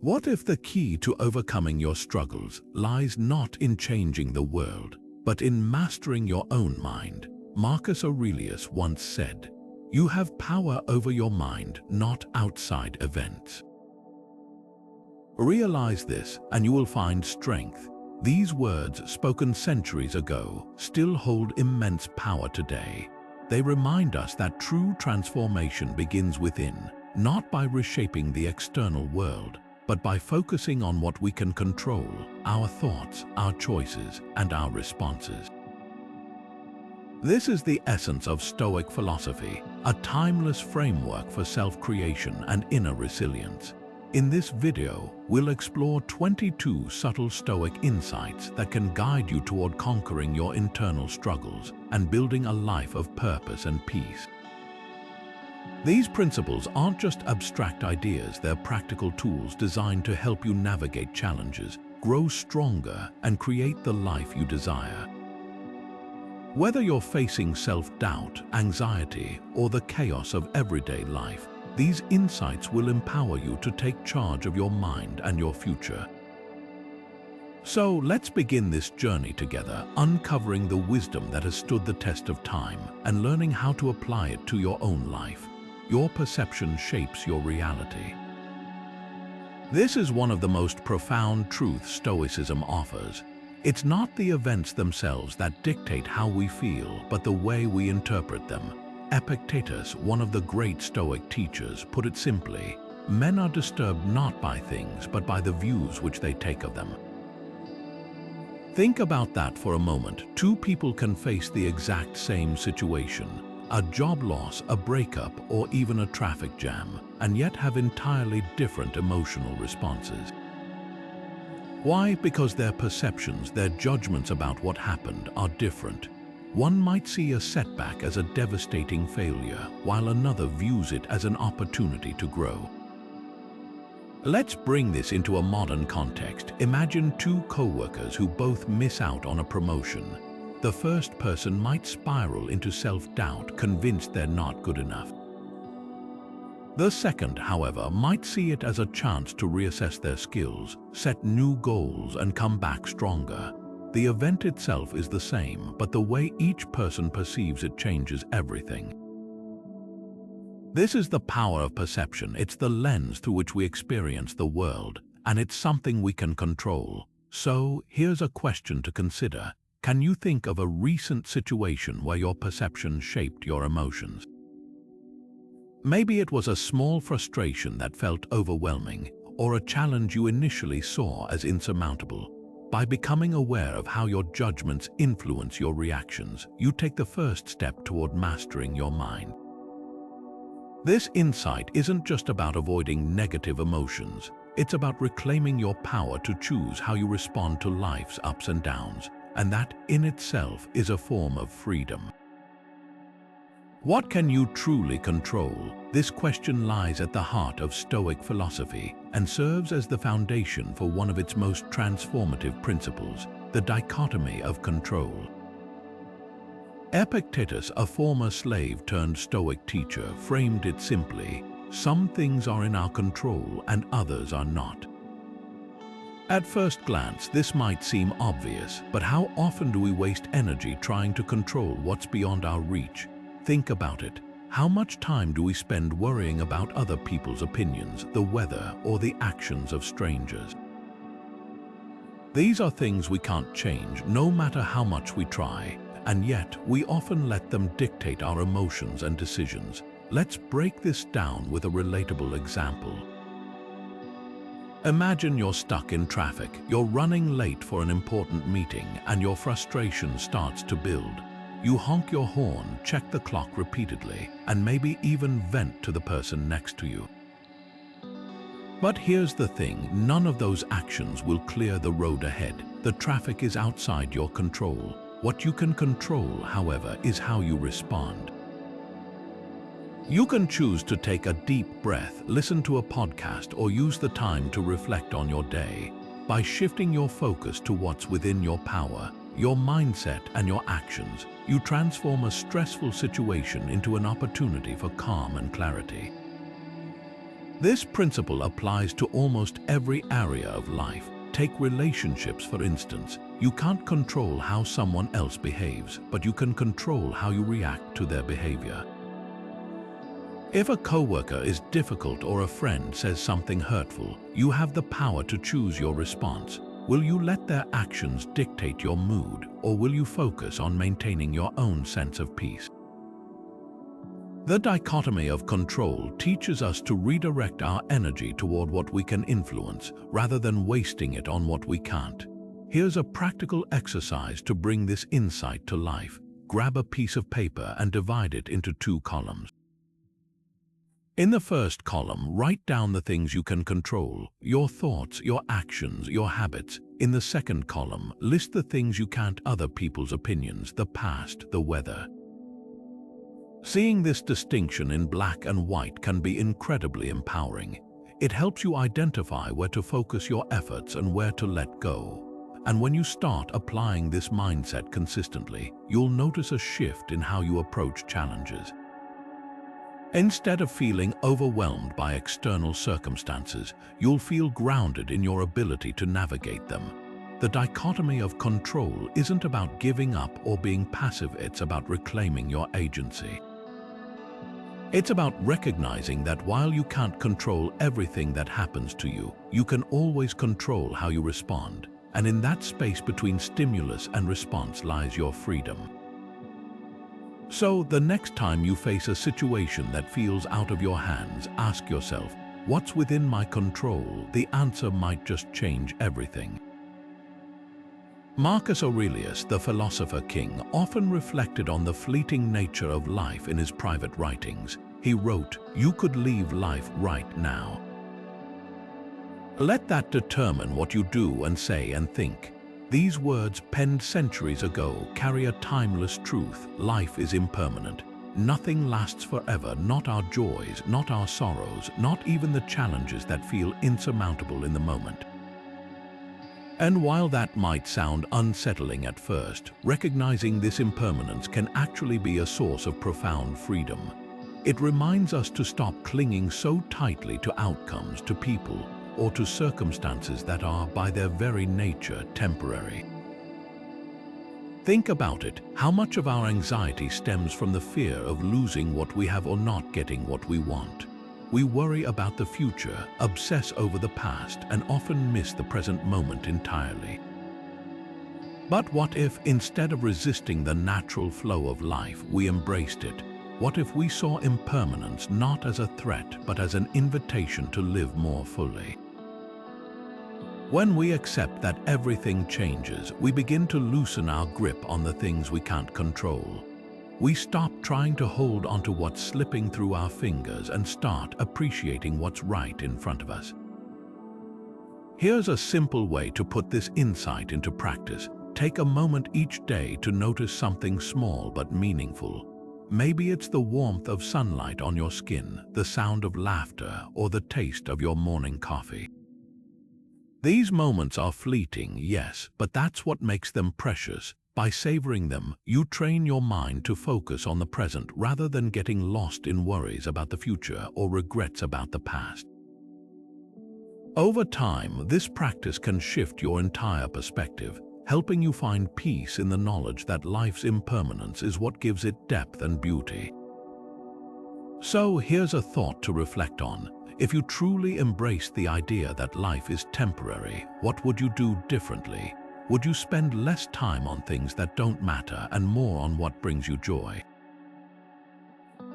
What if the key to overcoming your struggles lies not in changing the world, but in mastering your own mind? Marcus Aurelius once said, "You have power over your mind, not outside events." Realize this, and you will find strength. These words, spoken centuries ago, still hold immense power today. They remind us that true transformation begins within, not by reshaping the external world, but by focusing on what we can control: our thoughts, our choices, and our responses. This is the essence of Stoic philosophy, a timeless framework for self-creation and inner resilience. In this video, we'll explore 22 subtle Stoic insights that can guide you toward conquering your internal struggles and building a life of purpose and peace. These principles aren't just abstract ideas, they're practical tools designed to help you navigate challenges, grow stronger, and create the life you desire. Whether you're facing self-doubt, anxiety, or the chaos of everyday life, these insights will empower you to take charge of your mind and your future. So let's begin this journey together, uncovering the wisdom that has stood the test of time and learning how to apply it to your own life. Your perception shapes your reality. This is one of the most profound truths Stoicism offers. It's not the events themselves that dictate how we feel, but the way we interpret them. Epictetus, one of the great Stoic teachers, put it simply: men are disturbed not by things, but by the views which they take of them. Think about that for a moment. Two people can face the exact same situation, a job loss, a breakup, or even a traffic jam, and yet have entirely different emotional responses. Why? Because their perceptions, their judgments about what happened are different. One might see a setback as a devastating failure, while another views it as an opportunity to grow. Let's bring this into a modern context. Imagine two co-workers who both miss out on a promotion. The first person might spiral into self-doubt, convinced they're not good enough. The second, however, might see it as a chance to reassess their skills, set new goals, and come back stronger. The event itself is the same, but the way each person perceives it changes everything. This is the power of perception. It's the lens through which we experience the world, and it's something we can control. So, here's a question to consider. Can you think of a recent situation where your perception shaped your emotions? Maybe it was a small frustration that felt overwhelming, or a challenge you initially saw as insurmountable. By becoming aware of how your judgments influence your reactions, you take the first step toward mastering your mind. This insight isn't just about avoiding negative emotions. It's about reclaiming your power to choose how you respond to life's ups and downs, and that in itself is a form of freedom. What can you truly control? This question lies at the heart of Stoic philosophy and serves as the foundation for one of its most transformative principles, the Dichotomy of Control. Epictetus, a former slave turned Stoic teacher, framed it simply: some things are in our control and others are not. At first glance, this might seem obvious, but how often do we waste energy trying to control what's beyond our reach? Think about it. How much time do we spend worrying about other people's opinions, the weather, or the actions of strangers? These are things we can't change, no matter how much we try, and yet we often let them dictate our emotions and decisions. Let's break this down with a relatable example. Imagine you're stuck in traffic. You're running late for an important meeting, and your frustration starts to build. You honk your horn, check the clock repeatedly, and maybe even vent to the person next to you. But here's the thing, none of those actions will clear the road ahead. The traffic is outside your control. What you can control, however, is how you respond. You can choose to take a deep breath, listen to a podcast, or use the time to reflect on your day. By shifting your focus to what's within your power, your mindset, and your actions, you transform a stressful situation into an opportunity for calm and clarity. This principle applies to almost every area of life. Take relationships, for instance. You can't control how someone else behaves, but you can control how you react to their behavior. If a coworker is difficult or a friend says something hurtful, you have the power to choose your response. Will you let their actions dictate your mood, or will you focus on maintaining your own sense of peace? The dichotomy of control teaches us to redirect our energy toward what we can influence, rather than wasting it on what we can't. Here's a practical exercise to bring this insight to life. Grab a piece of paper and divide it into 2 columns. In the first column, write down the things you can control: your thoughts, your actions, your habits. In the second column, list the things you can't: other people's opinions, the past, the weather. Seeing this distinction in black and white can be incredibly empowering. It helps you identify where to focus your efforts and where to let go. And when you start applying this mindset consistently, you'll notice a shift in how you approach challenges. Instead of feeling overwhelmed by external circumstances, you'll feel grounded in your ability to navigate them. The dichotomy of control isn't about giving up or being passive, it's about reclaiming your agency. It's about recognizing that while you can't control everything that happens to you, you can always control how you respond. And in that space between stimulus and response lies your freedom. So, the next time you face a situation that feels out of your hands, ask yourself, what's within my control? The answer might just change everything. Marcus Aurelius, the philosopher king, often reflected on the fleeting nature of life in his private writings. He wrote, "You could leave life right now." Let that determine what you do and say and think. These words, penned centuries ago, carry a timeless truth. Life is impermanent. Nothing lasts forever, not our joys, not our sorrows, not even the challenges that feel insurmountable in the moment. And while that might sound unsettling at first, recognizing this impermanence can actually be a source of profound freedom. It reminds us to stop clinging so tightly to outcomes, to people, or to circumstances that are, by their very nature, temporary. Think about it. How much of our anxiety stems from the fear of losing what we have or not getting what we want? We worry about the future, obsess over the past, and often miss the present moment entirely. But what if, instead of resisting the natural flow of life, we embraced it? What if we saw impermanence not as a threat, but as an invitation to live more fully? When we accept that everything changes, we begin to loosen our grip on the things we can't control. We stop trying to hold onto what's slipping through our fingers and start appreciating what's right in front of us. Here's a simple way to put this insight into practice. Take a moment each day to notice something small but meaningful. Maybe it's the warmth of sunlight on your skin, the sound of laughter, or the taste of your morning coffee. These moments are fleeting, yes, but that's what makes them precious. By savoring them, you train your mind to focus on the present rather than getting lost in worries about the future or regrets about the past. Over time, this practice can shift your entire perspective, helping you find peace in the knowledge that life's impermanence is what gives it depth and beauty. So here's a thought to reflect on. If you truly embrace the idea that life is temporary, what would you do differently? Would you spend less time on things that don't matter and more on what brings you joy?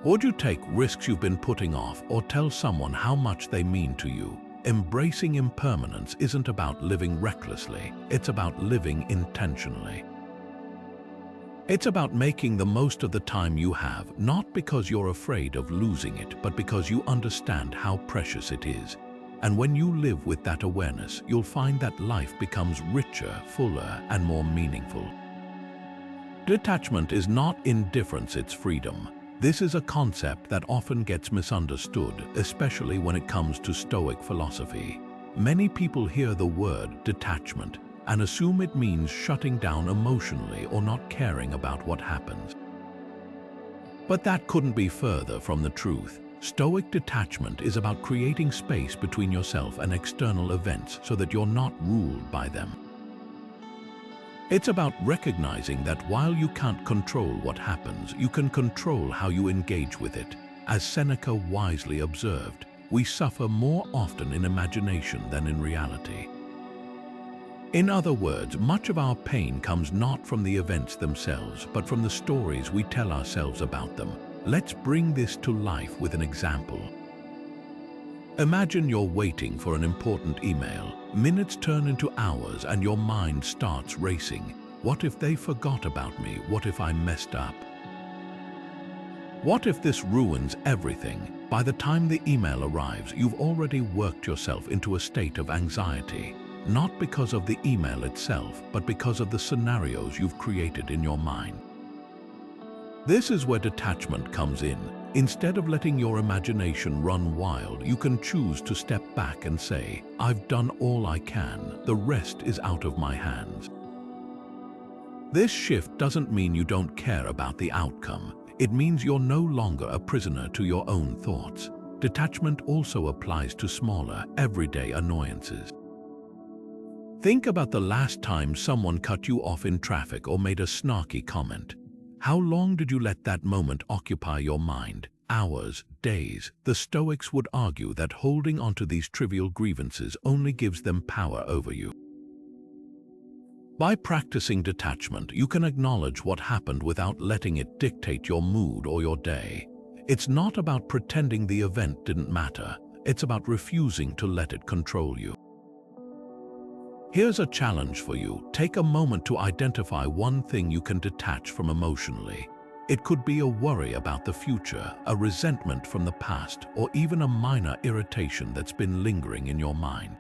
Would you take risks you've been putting off or tell someone how much they mean to you? Embracing impermanence isn't about living recklessly, it's about living intentionally. It's about making the most of the time you have, not because you're afraid of losing it, but because you understand how precious it is. And when you live with that awareness, you'll find that life becomes richer, fuller, and more meaningful. Detachment is not indifference, it's freedom. This is a concept that often gets misunderstood, especially when it comes to Stoic philosophy. Many people hear the word detachment and assume it means shutting down emotionally or not caring about what happens. But that couldn't be further from the truth. Stoic detachment is about creating space between yourself and external events so that you're not ruled by them. It's about recognizing that while you can't control what happens, you can control how you engage with it. As Seneca wisely observed, we suffer more often in imagination than in reality. In other words, much of our pain comes not from the events themselves, but from the stories we tell ourselves about them. Let's bring this to life with an example. Imagine you're waiting for an important email. Minutes turn into hours and your mind starts racing. What if they forgot about me? What if I messed up? What if this ruins everything? By the time the email arrives, you've already worked yourself into a state of anxiety, not because of the email itself, but because of the scenarios you've created in your mind. This is where detachment comes in. Instead of letting your imagination run wild, you can choose to step back and say, I've done all I can, the rest is out of my hands. This shift doesn't mean you don't care about the outcome. It means you're no longer a prisoner to your own thoughts. Detachment also applies to smaller, everyday annoyances. Think about the last time someone cut you off in traffic or made a snarky comment. How long did you let that moment occupy your mind? Hours, days? The Stoics would argue that holding onto these trivial grievances only gives them power over you. By practicing detachment, you can acknowledge what happened without letting it dictate your mood or your day. It's not about pretending the event didn't matter. It's about refusing to let it control you. Here's a challenge for you. Take a moment to identify one thing you can detach from emotionally. It could be a worry about the future, a resentment from the past, or even a minor irritation that's been lingering in your mind.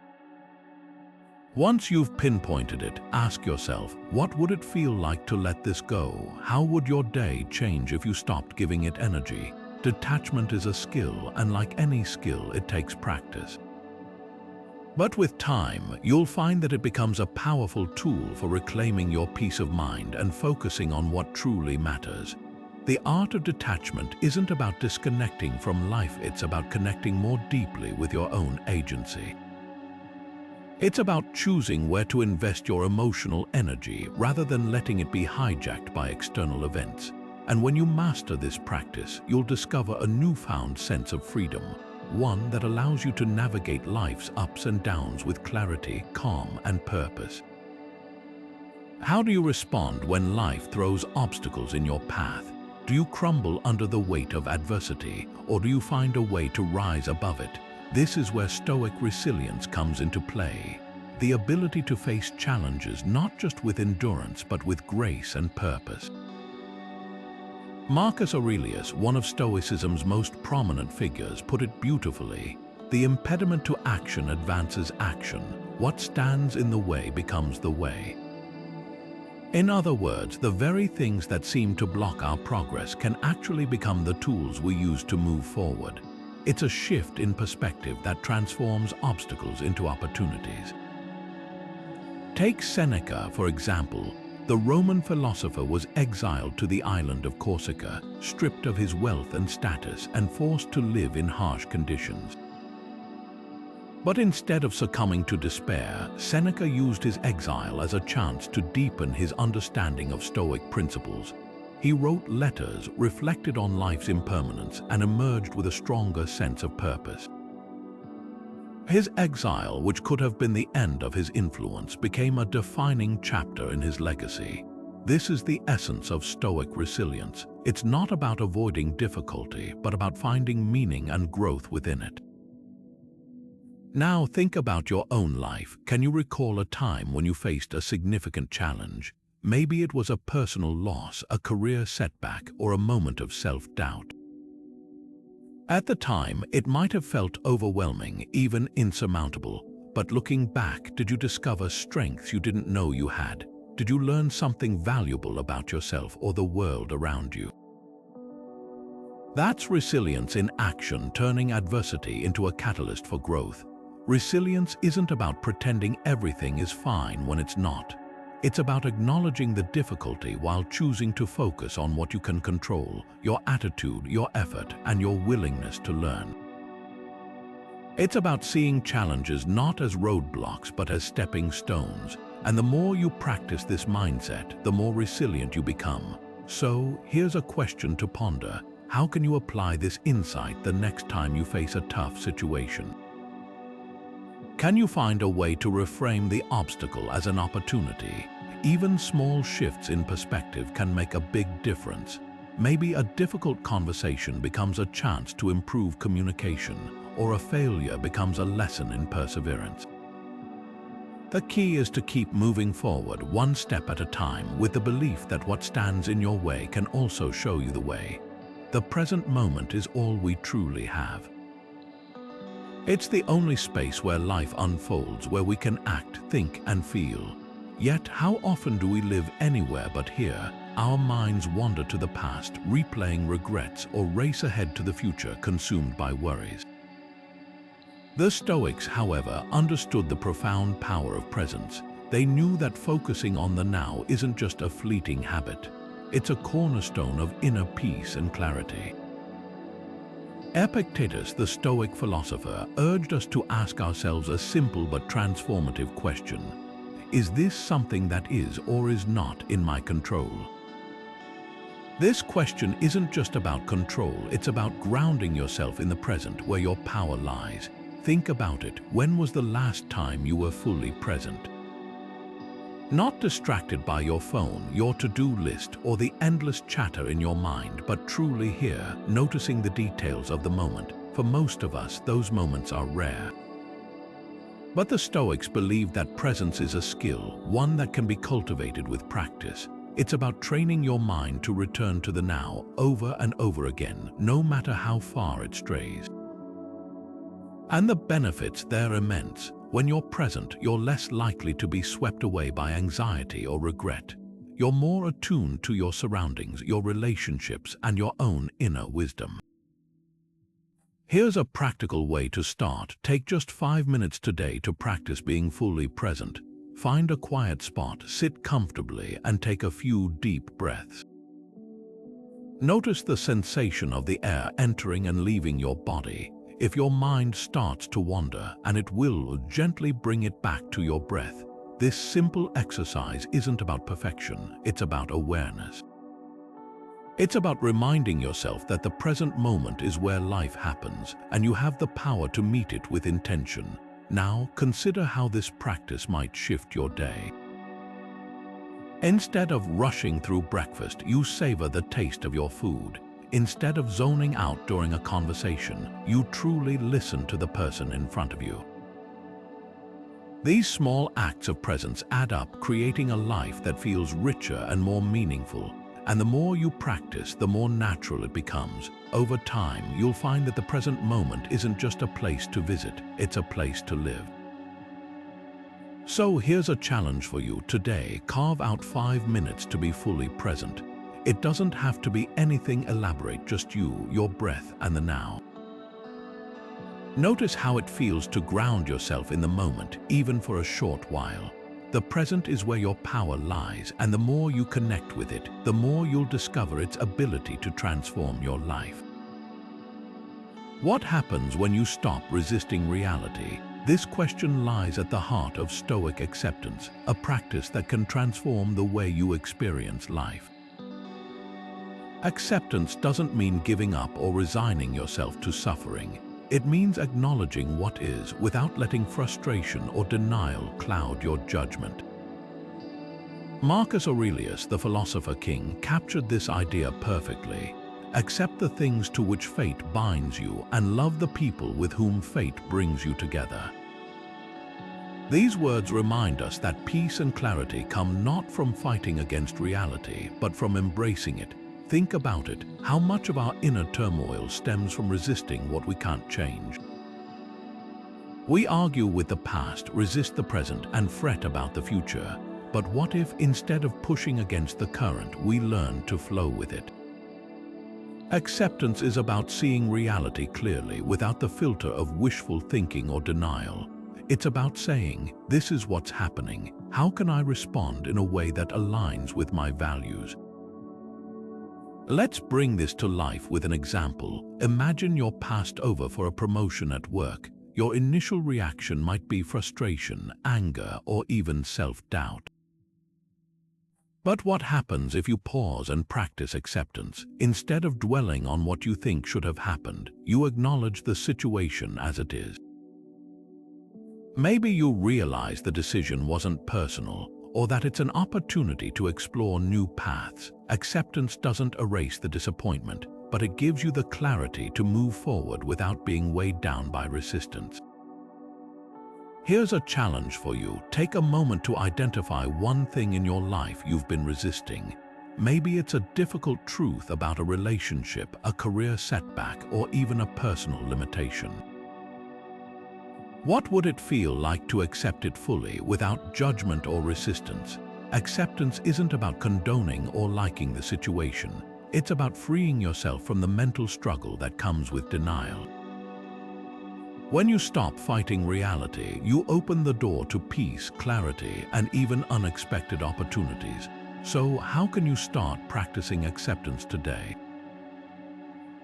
Once you've pinpointed it, ask yourself, what would it feel like to let this go? How would your day change if you stopped giving it energy? Detachment is a skill, and like any skill, it takes practice. But with time, you'll find that it becomes a powerful tool for reclaiming your peace of mind and focusing on what truly matters. The art of detachment isn't about disconnecting from life, it's about connecting more deeply with your own agency. It's about choosing where to invest your emotional energy rather than letting it be hijacked by external events. And when you master this practice, you'll discover a newfound sense of freedom. One that allows you to navigate life's ups and downs with clarity, calm, and purpose. How do you respond when life throws obstacles in your path? Do you crumble under the weight of adversity, or do you find a way to rise above it? This is where Stoic resilience comes into play. The ability to face challenges not just with endurance, but with grace and purpose. Marcus Aurelius, one of Stoicism's most prominent figures, put it beautifully. The impediment to action advances action. What stands in the way becomes the way. In other words, the very things that seem to block our progress can actually become the tools we use to move forward. It's a shift in perspective that transforms obstacles into opportunities. Take Seneca, for example. The Roman philosopher was exiled to the island of Corsica, stripped of his wealth and status, and forced to live in harsh conditions. But instead of succumbing to despair, Seneca used his exile as a chance to deepen his understanding of Stoic principles. He wrote letters, reflected on life's impermanence, and emerged with a stronger sense of purpose. His exile, which could have been the end of his influence, became a defining chapter in his legacy. This is the essence of Stoic resilience. It's not about avoiding difficulty, but about finding meaning and growth within it. Now think about your own life. Can you recall a time when you faced a significant challenge? Maybe it was a personal loss, a career setback, or a moment of self-doubt. At the time, it might have felt overwhelming, even insurmountable. But looking back, did you discover strengths you didn't know you had? Did you learn something valuable about yourself or the world around you? That's resilience in action, turning adversity into a catalyst for growth. Resilience isn't about pretending everything is fine when it's not. It's about acknowledging the difficulty while choosing to focus on what you can control, your attitude, your effort, and your willingness to learn. It's about seeing challenges not as roadblocks but as stepping stones. And the more you practice this mindset, the more resilient you become. So, here's a question to ponder. How can you apply this insight the next time you face a tough situation? Can you find a way to reframe the obstacle as an opportunity? Even small shifts in perspective can make a big difference. Maybe a difficult conversation becomes a chance to improve communication, or a failure becomes a lesson in perseverance. The key is to keep moving forward one step at a time with the belief that what stands in your way can also show you the way. The present moment is all we truly have. It's the only space where life unfolds, where we can act, think, and feel. Yet, how often do we live anywhere but here? Our minds wander to the past, replaying regrets, or race ahead to the future, consumed by worries. The Stoics, however, understood the profound power of presence. They knew that focusing on the now isn't just a fleeting habit. It's a cornerstone of inner peace and clarity. Epictetus, the Stoic philosopher, urged us to ask ourselves a simple but transformative question. Is this something that is or is not in my control? This question isn't just about control, it's about grounding yourself in the present where your power lies. Think about it. When was the last time you were fully present? Not distracted by your phone, your to-do list, or the endless chatter in your mind, but truly here, noticing the details of the moment. For most of us, those moments are rare. But the Stoics believed that presence is a skill, one that can be cultivated with practice. It's about training your mind to return to the now over and over again, no matter how far it strays. And the benefits, they're immense. When you're present, you're less likely to be swept away by anxiety or regret. You're more attuned to your surroundings, your relationships, and your own inner wisdom. Here's a practical way to start. Take just 5 minutes today to practice being fully present. Find a quiet spot, sit comfortably, and take a few deep breaths. Notice the sensation of the air entering and leaving your body. If your mind starts to wander, and it will, gently bring it back to your breath. This simple exercise isn't about perfection, it's about awareness. It's about reminding yourself that the present moment is where life happens, and you have the power to meet it with intention. Now, consider how this practice might shift your day. Instead of rushing through breakfast, you savor the taste of your food. Instead of zoning out during a conversation, you truly listen to the person in front of you. These small acts of presence add up, creating a life that feels richer and more meaningful. And the more you practice, the more natural it becomes. Over time, you'll find that the present moment isn't just a place to visit, it's a place to live. So here's a challenge for you. Today, carve out 5 minutes to be fully present. It doesn't have to be anything elaborate, just you, your breath, and the now. Notice how it feels to ground yourself in the moment, even for a short while. The present is where your power lies, and the more you connect with it, the more you'll discover its ability to transform your life. What happens when you stop resisting reality? This question lies at the heart of Stoic acceptance, a practice that can transform the way you experience life. Acceptance doesn't mean giving up or resigning yourself to suffering. It means acknowledging what is without letting frustration or denial cloud your judgment. Marcus Aurelius, the philosopher king, captured this idea perfectly. Accept the things to which fate binds you and love the people with whom fate brings you together. These words remind us that peace and clarity come not from fighting against reality, but from embracing it. Think about it. How much of our inner turmoil stems from resisting what we can't change? We argue with the past, resist the present, and fret about the future. But what if, instead of pushing against the current, we learn to flow with it? Acceptance is about seeing reality clearly without the filter of wishful thinking or denial. It's about saying, this is what's happening. How can I respond in a way that aligns with my values? Let's bring this to life with an example. Imagine you're passed over for a promotion at work. Your initial reaction might be frustration, anger, or even self-doubt. But what happens if you pause and practice acceptance? Instead of dwelling on what you think should have happened, you acknowledge the situation as it is. Maybe you realize the decision wasn't personal, or that it's an opportunity to explore new paths. Acceptance doesn't erase the disappointment, but it gives you the clarity to move forward without being weighed down by resistance. Here's a challenge for you. Take a moment to identify one thing in your life you've been resisting. Maybe it's a difficult truth about a relationship, a career setback, or even a personal limitation. What would it feel like to accept it fully without judgment or resistance? Acceptance isn't about condoning or liking the situation. It's about freeing yourself from the mental struggle that comes with denial. When you stop fighting reality, you open the door to peace, clarity, and even unexpected opportunities. So, how can you start practicing acceptance today?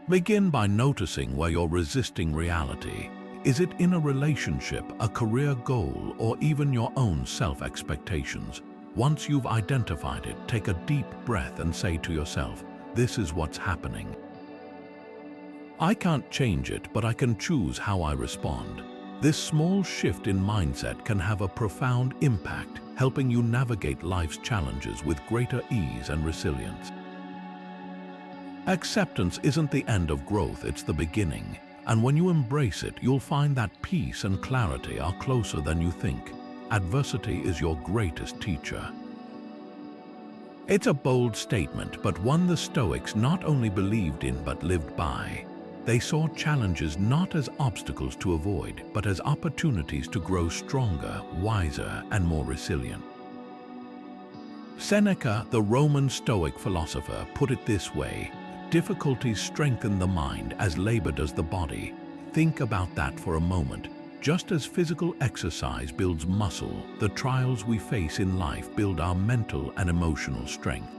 Begin by noticing where you're resisting reality. Is it in a relationship, a career goal, or even your own self-expectations? Once you've identified it, take a deep breath and say to yourself, this is what's happening. I can't change it, but I can choose how I respond. This small shift in mindset can have a profound impact, helping you navigate life's challenges with greater ease and resilience. Acceptance isn't the end of growth, it's the beginning. And when you embrace it, you'll find that peace and clarity are closer than you think. Adversity is your greatest teacher. It's a bold statement, but one the Stoics not only believed in but lived by. They saw challenges not as obstacles to avoid, but as opportunities to grow stronger, wiser, and more resilient. Seneca, the Roman Stoic philosopher, put it this way: difficulties strengthen the mind as labor does the body. Think about that for a moment. Just as physical exercise builds muscle, the trials we face in life build our mental and emotional strength.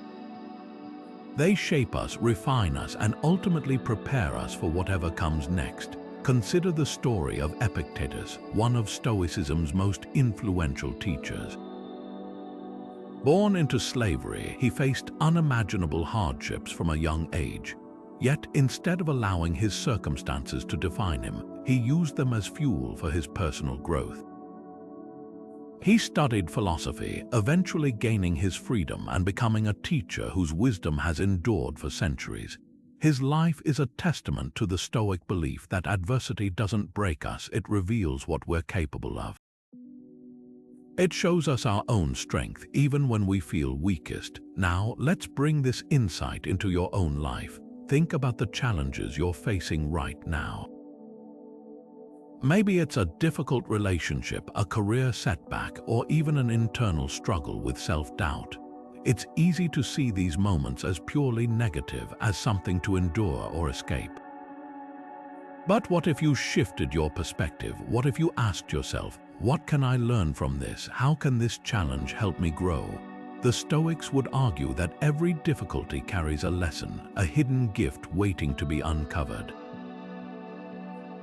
They shape us, refine us, and ultimately prepare us for whatever comes next. Consider the story of Epictetus, one of Stoicism's most influential teachers. Born into slavery, he faced unimaginable hardships from a young age. Yet, instead of allowing his circumstances to define him, he used them as fuel for his personal growth. He studied philosophy, eventually gaining his freedom and becoming a teacher whose wisdom has endured for centuries. His life is a testament to the Stoic belief that adversity doesn't break us, it reveals what we're capable of. It shows us our own strength, even when we feel weakest. Now, let's bring this insight into your own life. Think about the challenges you're facing right now. Maybe it's a difficult relationship, a career setback, or even an internal struggle with self-doubt. It's easy to see these moments as purely negative, as something to endure or escape. But what if you shifted your perspective? What if you asked yourself, what can I learn from this? How can this challenge help me grow? The Stoics would argue that every difficulty carries a lesson, a hidden gift waiting to be uncovered.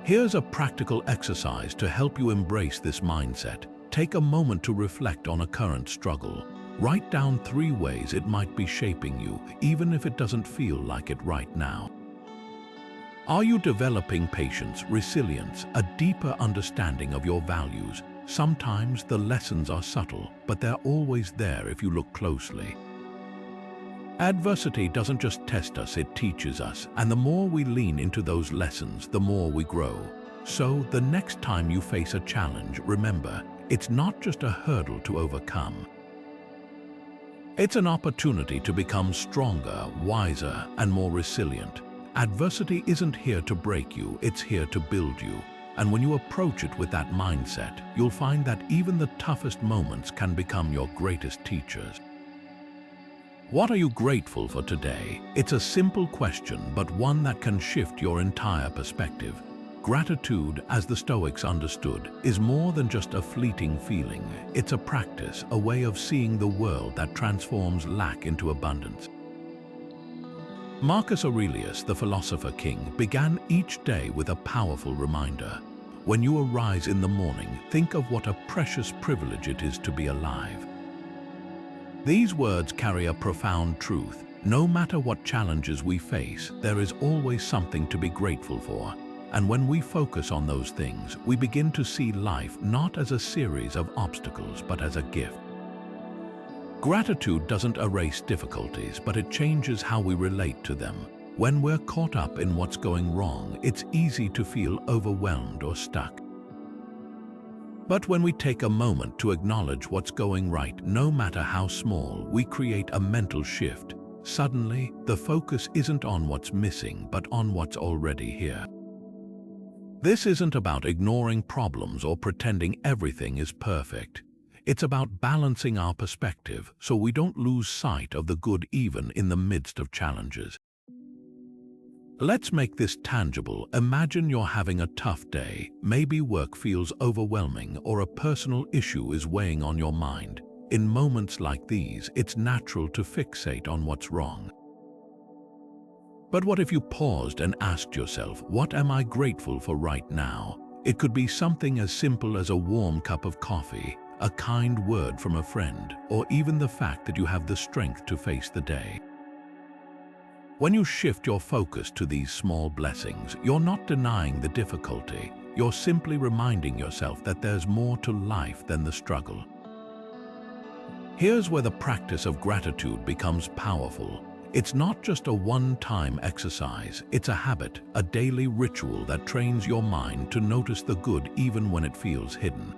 Here's a practical exercise to help you embrace this mindset. Take a moment to reflect on a current struggle. Write down 3 ways it might be shaping you, even if it doesn't feel like it right now. Are you developing patience, resilience, a deeper understanding of your values? Sometimes the lessons are subtle, but they're always there if you look closely. Adversity doesn't just test us, it teaches us, and the more we lean into those lessons, the more we grow. So, the next time you face a challenge, remember, it's not just a hurdle to overcome. It's an opportunity to become stronger, wiser, and more resilient. Adversity isn't here to break you, it's here to build you. And when you approach it with that mindset, you'll find that even the toughest moments can become your greatest teachers. What are you grateful for today? It's a simple question, but one that can shift your entire perspective. Gratitude, as the Stoics understood, is more than just a fleeting feeling. It's a practice, a way of seeing the world that transforms lack into abundance. Marcus Aurelius, the philosopher king, began each day with a powerful reminder. When you arise in the morning, think of what a precious privilege it is to be alive. These words carry a profound truth. No matter what challenges we face, there is always something to be grateful for. And when we focus on those things, we begin to see life not as a series of obstacles, but as a gift. Gratitude doesn't erase difficulties, but it changes how we relate to them. When we're caught up in what's going wrong, it's easy to feel overwhelmed or stuck. But when we take a moment to acknowledge what's going right, no matter how small, we create a mental shift. Suddenly, the focus isn't on what's missing, but on what's already here. This isn't about ignoring problems or pretending everything is perfect. It's about balancing our perspective so we don't lose sight of the good even in the midst of challenges. Let's make this tangible. Imagine you're having a tough day. Maybe work feels overwhelming or a personal issue is weighing on your mind. In moments like these, it's natural to fixate on what's wrong. But what if you paused and asked yourself, what am I grateful for right now? It could be something as simple as a warm cup of coffee, a kind word from a friend, or even the fact that you have the strength to face the day. When you shift your focus to these small blessings, you're not denying the difficulty. You're simply reminding yourself that there's more to life than the struggle. Here's where the practice of gratitude becomes powerful. It's not just a one-time exercise, it's a habit, a daily ritual that trains your mind to notice the good even when it feels hidden.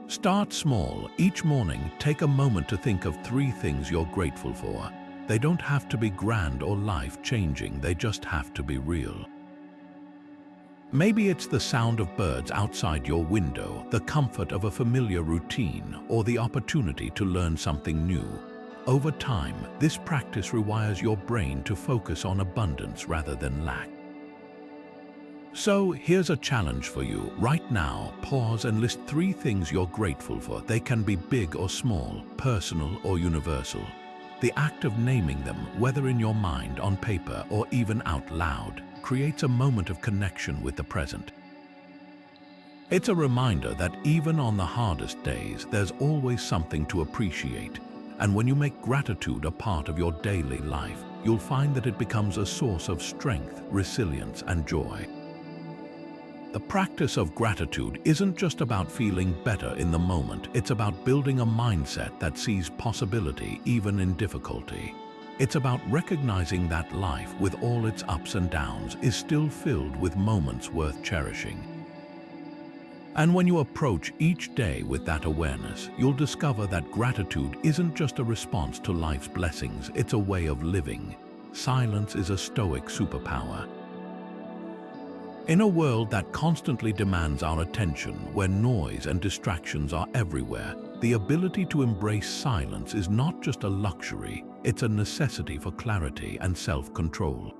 Start small. Each morning, take a moment to think of 3 things you're grateful for. They don't have to be grand or life-changing, they just have to be real. Maybe it's the sound of birds outside your window, the comfort of a familiar routine, or the opportunity to learn something new. Over time, this practice rewires your brain to focus on abundance rather than lack. So here's a challenge for you. Right now, pause and list 3 things you're grateful for. They can be big or small, personal or universal. The act of naming them, whether in your mind, on paper, or even out loud, creates a moment of connection with the present. It's a reminder that even on the hardest days, there's always something to appreciate. And when you make gratitude a part of your daily life, you'll find that it becomes a source of strength, resilience, and joy. The practice of gratitude isn't just about feeling better in the moment, it's about building a mindset that sees possibility even in difficulty. It's about recognizing that life, with all its ups and downs, is still filled with moments worth cherishing. And when you approach each day with that awareness, you'll discover that gratitude isn't just a response to life's blessings, it's a way of living. Silence is a Stoic superpower. In a world that constantly demands our attention, where noise and distractions are everywhere, the ability to embrace silence is not just a luxury, it's a necessity for clarity and self-control.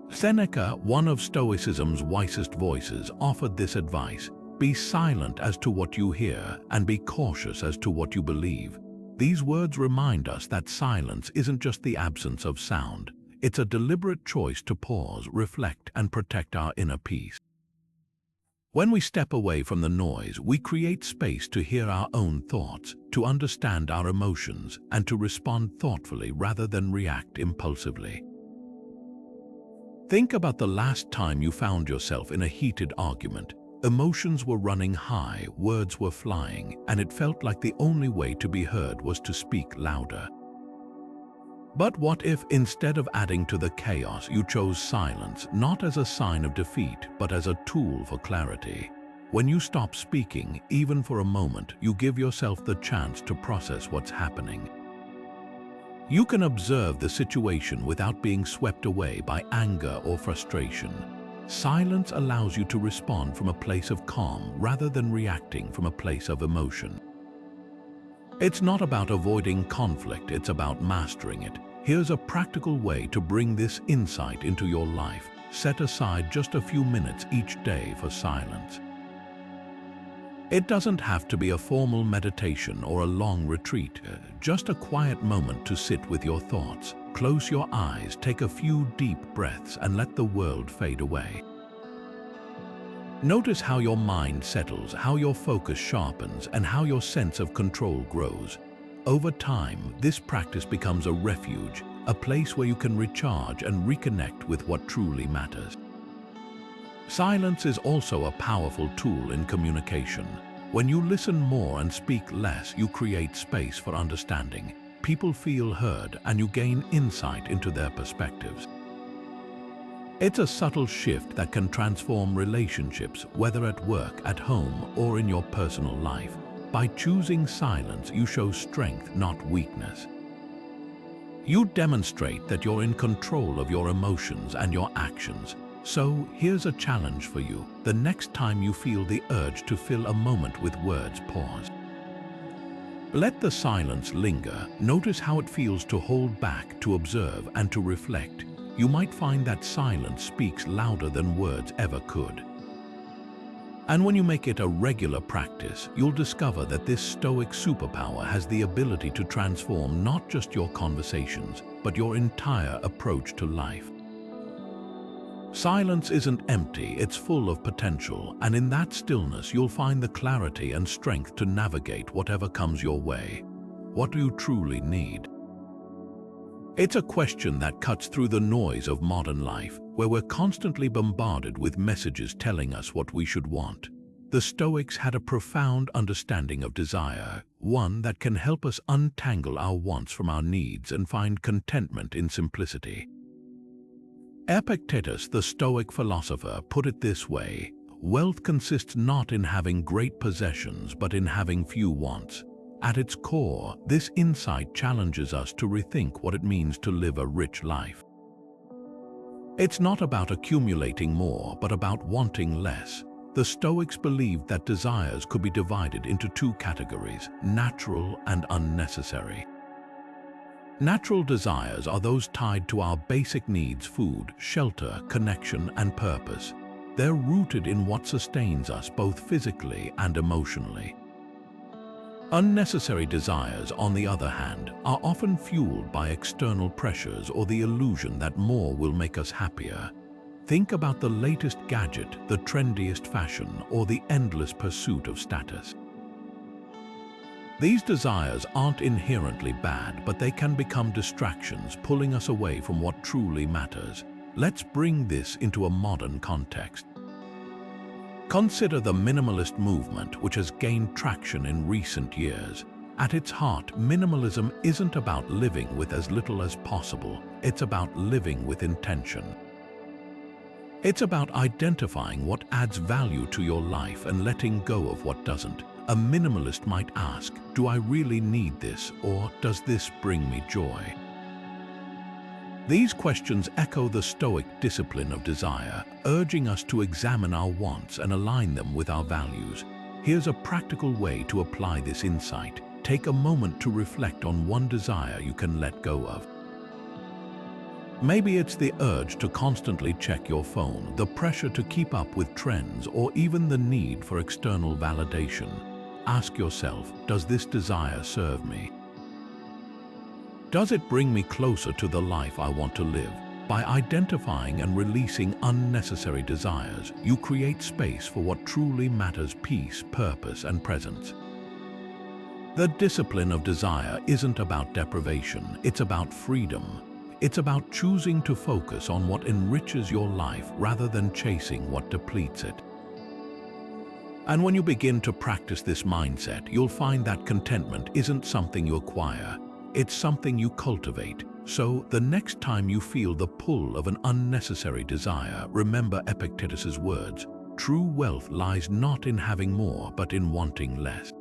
Seneca, one of Stoicism's wisest voices, offered this advice: be silent as to what you hear and be cautious as to what you believe. These words remind us that silence isn't just the absence of sound. It's a deliberate choice to pause, reflect, and protect our inner peace. When we step away from the noise, we create space to hear our own thoughts, to understand our emotions, and to respond thoughtfully rather than react impulsively. Think about the last time you found yourself in a heated argument. Emotions were running high, words were flying, and it felt like the only way to be heard was to speak louder. But what if, instead of adding to the chaos, you chose silence, not as a sign of defeat, but as a tool for clarity? When you stop speaking, even for a moment, you give yourself the chance to process what's happening. You can observe the situation without being swept away by anger or frustration. Silence allows you to respond from a place of calm rather than reacting from a place of emotion. It's not about avoiding conflict, it's about mastering it. Here's a practical way to bring this insight into your life. set aside just a few minutes each day for silence. It doesn't have to be a formal meditation or a long retreat, just a quiet moment to sit with your thoughts. Close your eyes, take a few deep breaths, and let the world fade away. Notice how your mind settles, how your focus sharpens, and how your sense of control grows. Over time, this practice becomes a refuge, a place where you can recharge and reconnect with what truly matters. Silence is also a powerful tool in communication. When you listen more and speak less, you create space for understanding. People feel heard, and you gain insight into their perspectives. It's a subtle shift that can transform relationships, whether at work, at home, or in your personal life. By choosing silence, you show strength, not weakness. You demonstrate that you're in control of your emotions and your actions. So here's a challenge for you. The next time you feel the urge to fill a moment with words, pause. Let the silence linger. Notice how it feels to hold back, to observe, and to reflect. You might find that silence speaks louder than words ever could. And when you make it a regular practice, you'll discover that this Stoic superpower has the ability to transform not just your conversations, but your entire approach to life. Silence isn't empty, it's full of potential, and in that stillness you'll find the clarity and strength to navigate whatever comes your way. What do you truly need? It's a question that cuts through the noise of modern life, where we're constantly bombarded with messages telling us what we should want. The Stoics had a profound understanding of desire, one that can help us untangle our wants from our needs and find contentment in simplicity. Epictetus, the Stoic philosopher, put it this way: wealth consists not in having great possessions, but in having few wants. At its core, this insight challenges us to rethink what it means to live a rich life. It's not about accumulating more, but about wanting less. The Stoics believed that desires could be divided into two categories: natural and unnecessary. Natural desires are those tied to our basic needs: food, shelter, connection, and purpose. They're rooted in what sustains us both physically and emotionally. Unnecessary desires, on the other hand, are often fueled by external pressures or the illusion that more will make us happier. Think about the latest gadget, the trendiest fashion, or the endless pursuit of status. These desires aren't inherently bad, but they can become distractions, pulling us away from what truly matters. Let's bring this into a modern context. Consider the minimalist movement, which has gained traction in recent years. At its heart, minimalism isn't about living with as little as possible. It's about living with intention. It's about identifying what adds value to your life and letting go of what doesn't. A minimalist might ask, do I really need this, or does this bring me joy? These questions echo the Stoic discipline of desire, urging us to examine our wants and align them with our values. Here's a practical way to apply this insight. Take a moment to reflect on one desire you can let go of. Maybe it's the urge to constantly check your phone, the pressure to keep up with trends, or even the need for external validation. Ask yourself, does this desire serve me? Does it bring me closer to the life I want to live? By identifying and releasing unnecessary desires, you create space for what truly matters: peace, purpose, and presence. The discipline of desire isn't about deprivation, it's about freedom. It's about choosing to focus on what enriches your life rather than chasing what depletes it. And when you begin to practice this mindset, you'll find that contentment isn't something you acquire, it's something you cultivate. So, the next time you feel the pull of an unnecessary desire, remember Epictetus's words: true wealth lies not in having more, but in wanting less.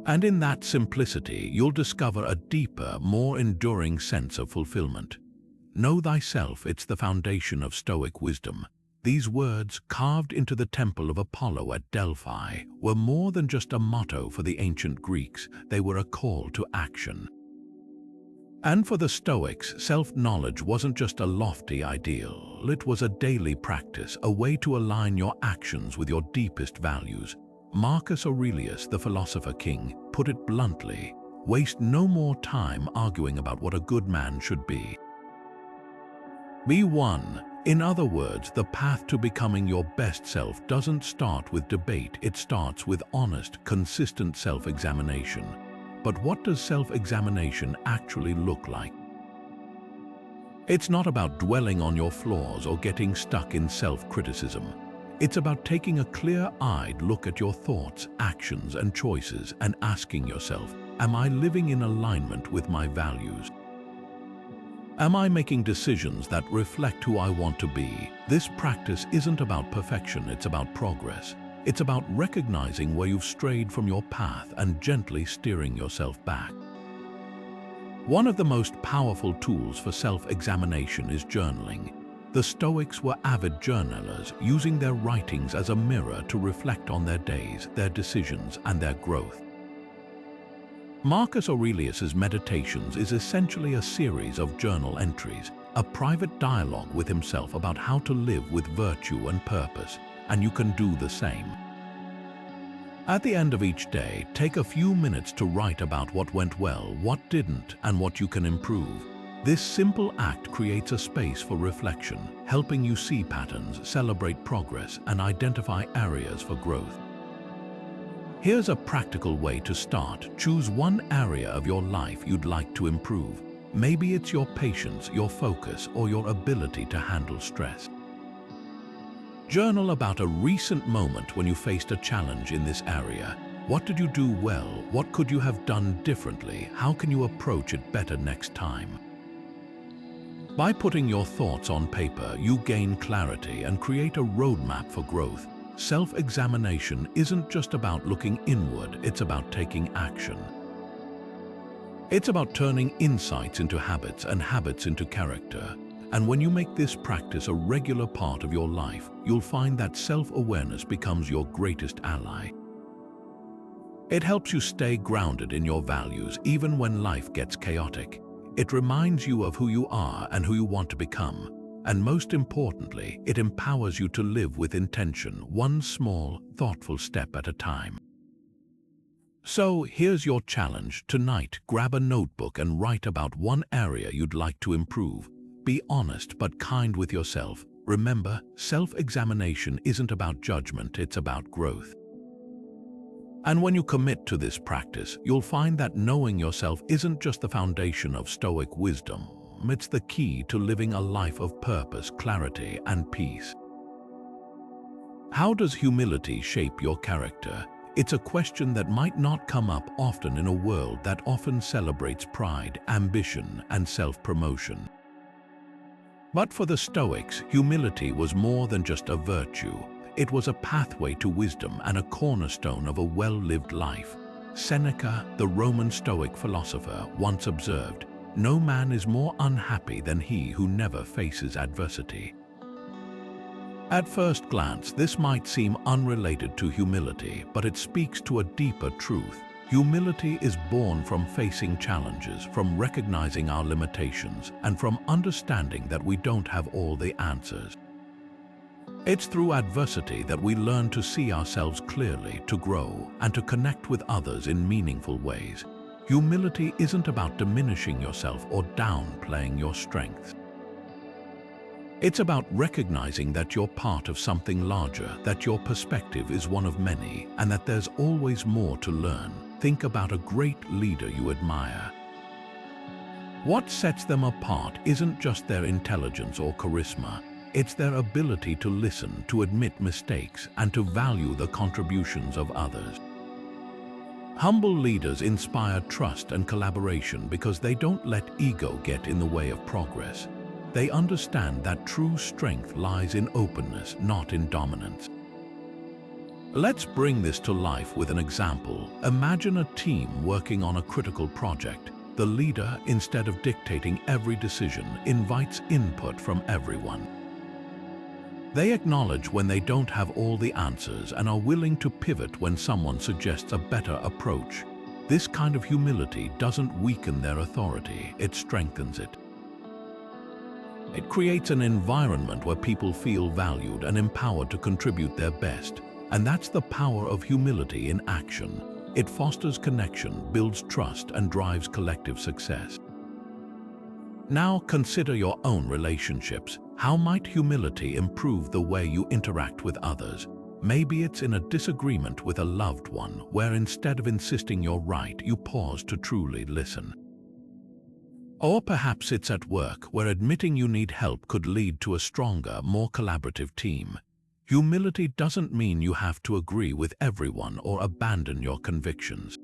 And in that simplicity, you'll discover a deeper, more enduring sense of fulfillment. Know thyself, it's the foundation of Stoic wisdom. These words, carved into the temple of Apollo at Delphi, were more than just a motto for the ancient Greeks. They were a call to action. And for the Stoics, self-knowledge wasn't just a lofty ideal, it was a daily practice, a way to align your actions with your deepest values. Marcus Aurelius, the philosopher king, put it bluntly: waste no more time arguing about what a good man should be. Be one. In other words, the path to becoming your best self doesn't start with debate, it starts with honest, consistent self-examination. But what does self-examination actually look like? It's not about dwelling on your flaws or getting stuck in self-criticism. It's about taking a clear-eyed look at your thoughts, actions, and choices and asking yourself, am I living in alignment with my values? Am I making decisions that reflect who I want to be? This practice isn't about perfection, it's about progress. It's about recognizing where you've strayed from your path and gently steering yourself back. One of the most powerful tools for self-examination is journaling. The Stoics were avid journalers, using their writings as a mirror to reflect on their days, their decisions, and their growth. Marcus Aurelius's Meditations is essentially a series of journal entries, a private dialogue with himself about how to live with virtue and purpose, and you can do the same. At the end of each day, take a few minutes to write about what went well, what didn't, and what you can improve. This simple act creates a space for reflection, helping you see patterns, celebrate progress, and identify areas for growth. Here's a practical way to start. Choose one area of your life you'd like to improve. Maybe it's your patience, your focus, or your ability to handle stress. Journal about a recent moment when you faced a challenge in this area. What did you do well? What could you have done differently? How can you approach it better next time? By putting your thoughts on paper, you gain clarity and create a roadmap for growth. Self-examination isn't just about looking inward, it's about taking action. It's about turning insights into habits and habits into character. And when you make this practice a regular part of your life, you'll find that self-awareness becomes your greatest ally. It helps you stay grounded in your values even when life gets chaotic. It reminds you of who you are and who you want to become. And most importantly, it empowers you to live with intention, one small, thoughtful step at a time. So here's your challenge. Tonight, grab a notebook and write about one area you'd like to improve. Be honest but kind with yourself. Remember, self-examination isn't about judgment, it's about growth. And when you commit to this practice, you'll find that knowing yourself isn't just the foundation of Stoic wisdom. It's the key to living a life of purpose, clarity, and peace. How does humility shape your character? It's a question that might not come up often in a world that often celebrates pride, ambition, and self-promotion. But for the Stoics, humility was more than just a virtue. It was a pathway to wisdom and a cornerstone of a well-lived life. Seneca, the Roman Stoic philosopher, once observed, "No man is more unhappy than he who never faces adversity." At first glance, this might seem unrelated to humility, but it speaks to a deeper truth. Humility is born from facing challenges, from recognizing our limitations, and from understanding that we don't have all the answers. It's through adversity that we learn to see ourselves clearly, to grow, and to connect with others in meaningful ways. Humility isn't about diminishing yourself or downplaying your strengths. It's about recognizing that you're part of something larger, that your perspective is one of many, and that there's always more to learn. Think about a great leader you admire. What sets them apart isn't just their intelligence or charisma. It's their ability to listen, to admit mistakes, and to value the contributions of others. Humble leaders inspire trust and collaboration because they don't let ego get in the way of progress. They understand that true strength lies in openness, not in dominance. Let's bring this to life with an example. Imagine a team working on a critical project. The leader, instead of dictating every decision, invites input from everyone. They acknowledge when they don't have all the answers and are willing to pivot when someone suggests a better approach. This kind of humility doesn't weaken their authority, it strengthens it. It creates an environment where people feel valued and empowered to contribute their best. And that's the power of humility in action. It fosters connection, builds trust, and drives collective success. Now consider your own relationships. How might humility improve the way you interact with others? Maybe it's in a disagreement with a loved one, where instead of insisting you're right, you pause to truly listen. Or perhaps it's at work, where admitting you need help could lead to a stronger, more collaborative team. Humility doesn't mean you have to agree with everyone or abandon your convictions.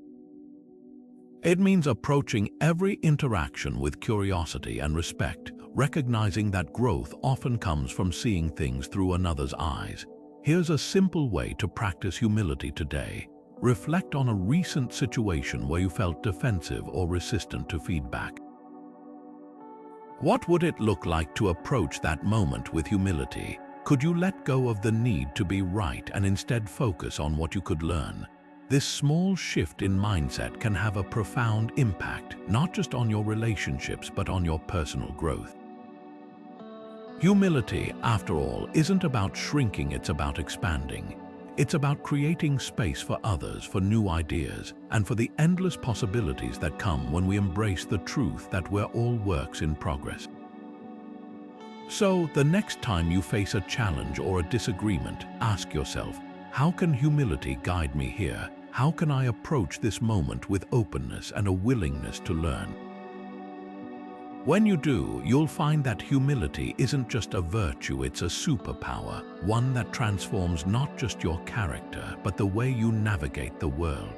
It means approaching every interaction with curiosity and respect, recognizing that growth often comes from seeing things through another's eyes. Here's a simple way to practice humility today. Reflect on a recent situation where you felt defensive or resistant to feedback. What would it look like to approach that moment with humility? Could you let go of the need to be right and instead focus on what you could learn? This small shift in mindset can have a profound impact, not just on your relationships, but on your personal growth. Humility, after all, isn't about shrinking, it's about expanding. It's about creating space for others, for new ideas, and for the endless possibilities that come when we embrace the truth that we're all works in progress. So, the next time you face a challenge or a disagreement, ask yourself, how can humility guide me here? How can I approach this moment with openness and a willingness to learn? When you do, you'll find that humility isn't just a virtue, it's a superpower, one that transforms not just your character, but the way you navigate the world.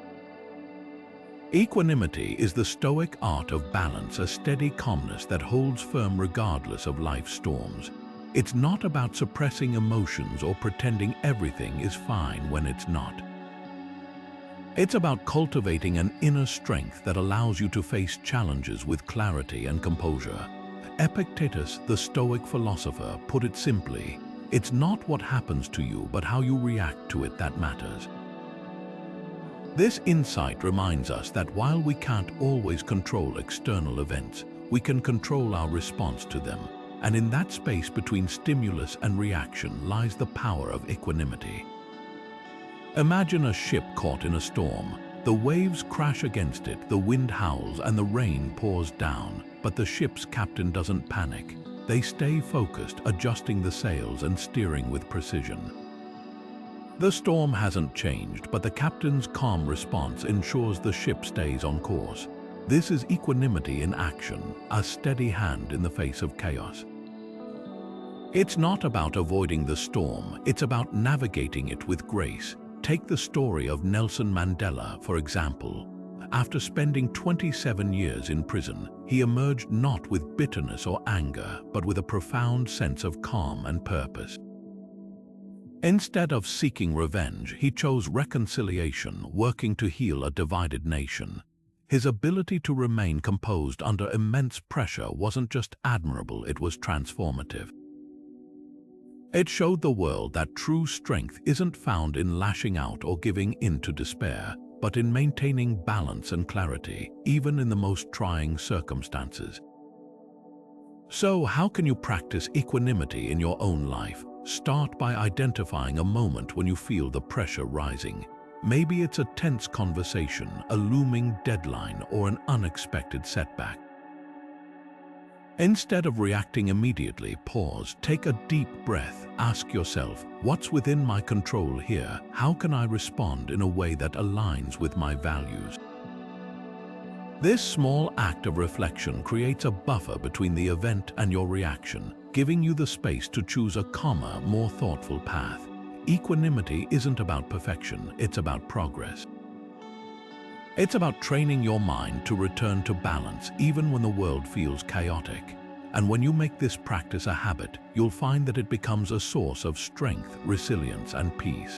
Equanimity is the Stoic art of balance, a steady calmness that holds firm regardless of life's storms. It's not about suppressing emotions or pretending everything is fine when it's not. It's about cultivating an inner strength that allows you to face challenges with clarity and composure. Epictetus, the Stoic philosopher, put it simply, it's not what happens to you, but how you react to it that matters. This insight reminds us that while we can't always control external events, we can control our response to them. And in that space between stimulus and reaction lies the power of equanimity. Imagine a ship caught in a storm. The waves crash against it, the wind howls, and the rain pours down. But the ship's captain doesn't panic. They stay focused, adjusting the sails and steering with precision. The storm hasn't changed, but the captain's calm response ensures the ship stays on course. This is equanimity in action, a steady hand in the face of chaos. It's not about avoiding the storm, it's about navigating it with grace. Take the story of Nelson Mandela, for example. After spending 27 years in prison, he emerged not with bitterness or anger, but with a profound sense of calm and purpose. Instead of seeking revenge, he chose reconciliation, working to heal a divided nation. His ability to remain composed under immense pressure wasn't just admirable, it was transformative. It showed the world that true strength isn't found in lashing out or giving in to despair, but in maintaining balance and clarity, even in the most trying circumstances. So, how can you practice equanimity in your own life? Start by identifying a moment when you feel the pressure rising. Maybe it's a tense conversation, a looming deadline, or an unexpected setback. Instead of reacting immediately, pause, take a deep breath, ask yourself, what's within my control here? How can I respond in a way that aligns with my values? This small act of reflection creates a buffer between the event and your reaction, giving you the space to choose a calmer, more thoughtful path. Equanimity isn't about perfection, it's about progress. It's about training your mind to return to balance even when the world feels chaotic. And when you make this practice a habit, you'll find that it becomes a source of strength, resilience, and peace.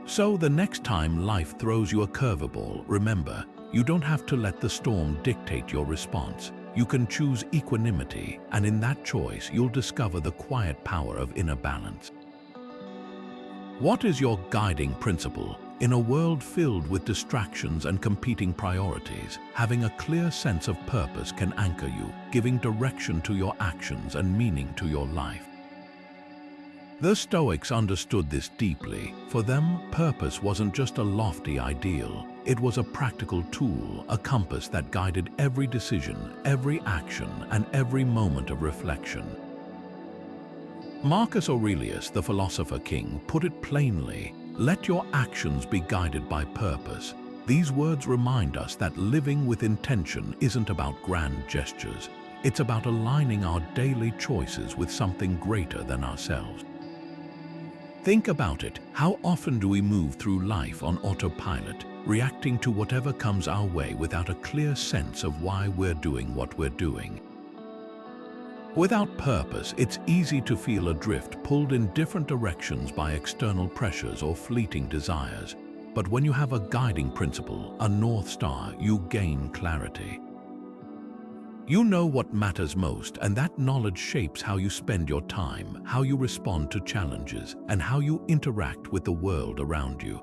So the next time life throws you a curveball, remember, you don't have to let the storm dictate your response. You can choose equanimity, and in that choice, you'll discover the quiet power of inner balance. What is your guiding principle? In a world filled with distractions and competing priorities, having a clear sense of purpose can anchor you, giving direction to your actions and meaning to your life. The Stoics understood this deeply. For them, purpose wasn't just a lofty ideal. It was a practical tool, a compass that guided every decision, every action, and every moment of reflection. Marcus Aurelius, the philosopher king, put it plainly, "Let your actions be guided by purpose." These words remind us that living with intention isn't about grand gestures. It's about aligning our daily choices with something greater than ourselves. Think about it. How often do we move through life on autopilot, reacting to whatever comes our way without a clear sense of why we're doing what we're doing? Without purpose, it's easy to feel adrift, pulled in different directions by external pressures or fleeting desires. But when you have a guiding principle, a North Star, you gain clarity. You know what matters most, and that knowledge shapes how you spend your time, how you respond to challenges, and how you interact with the world around you.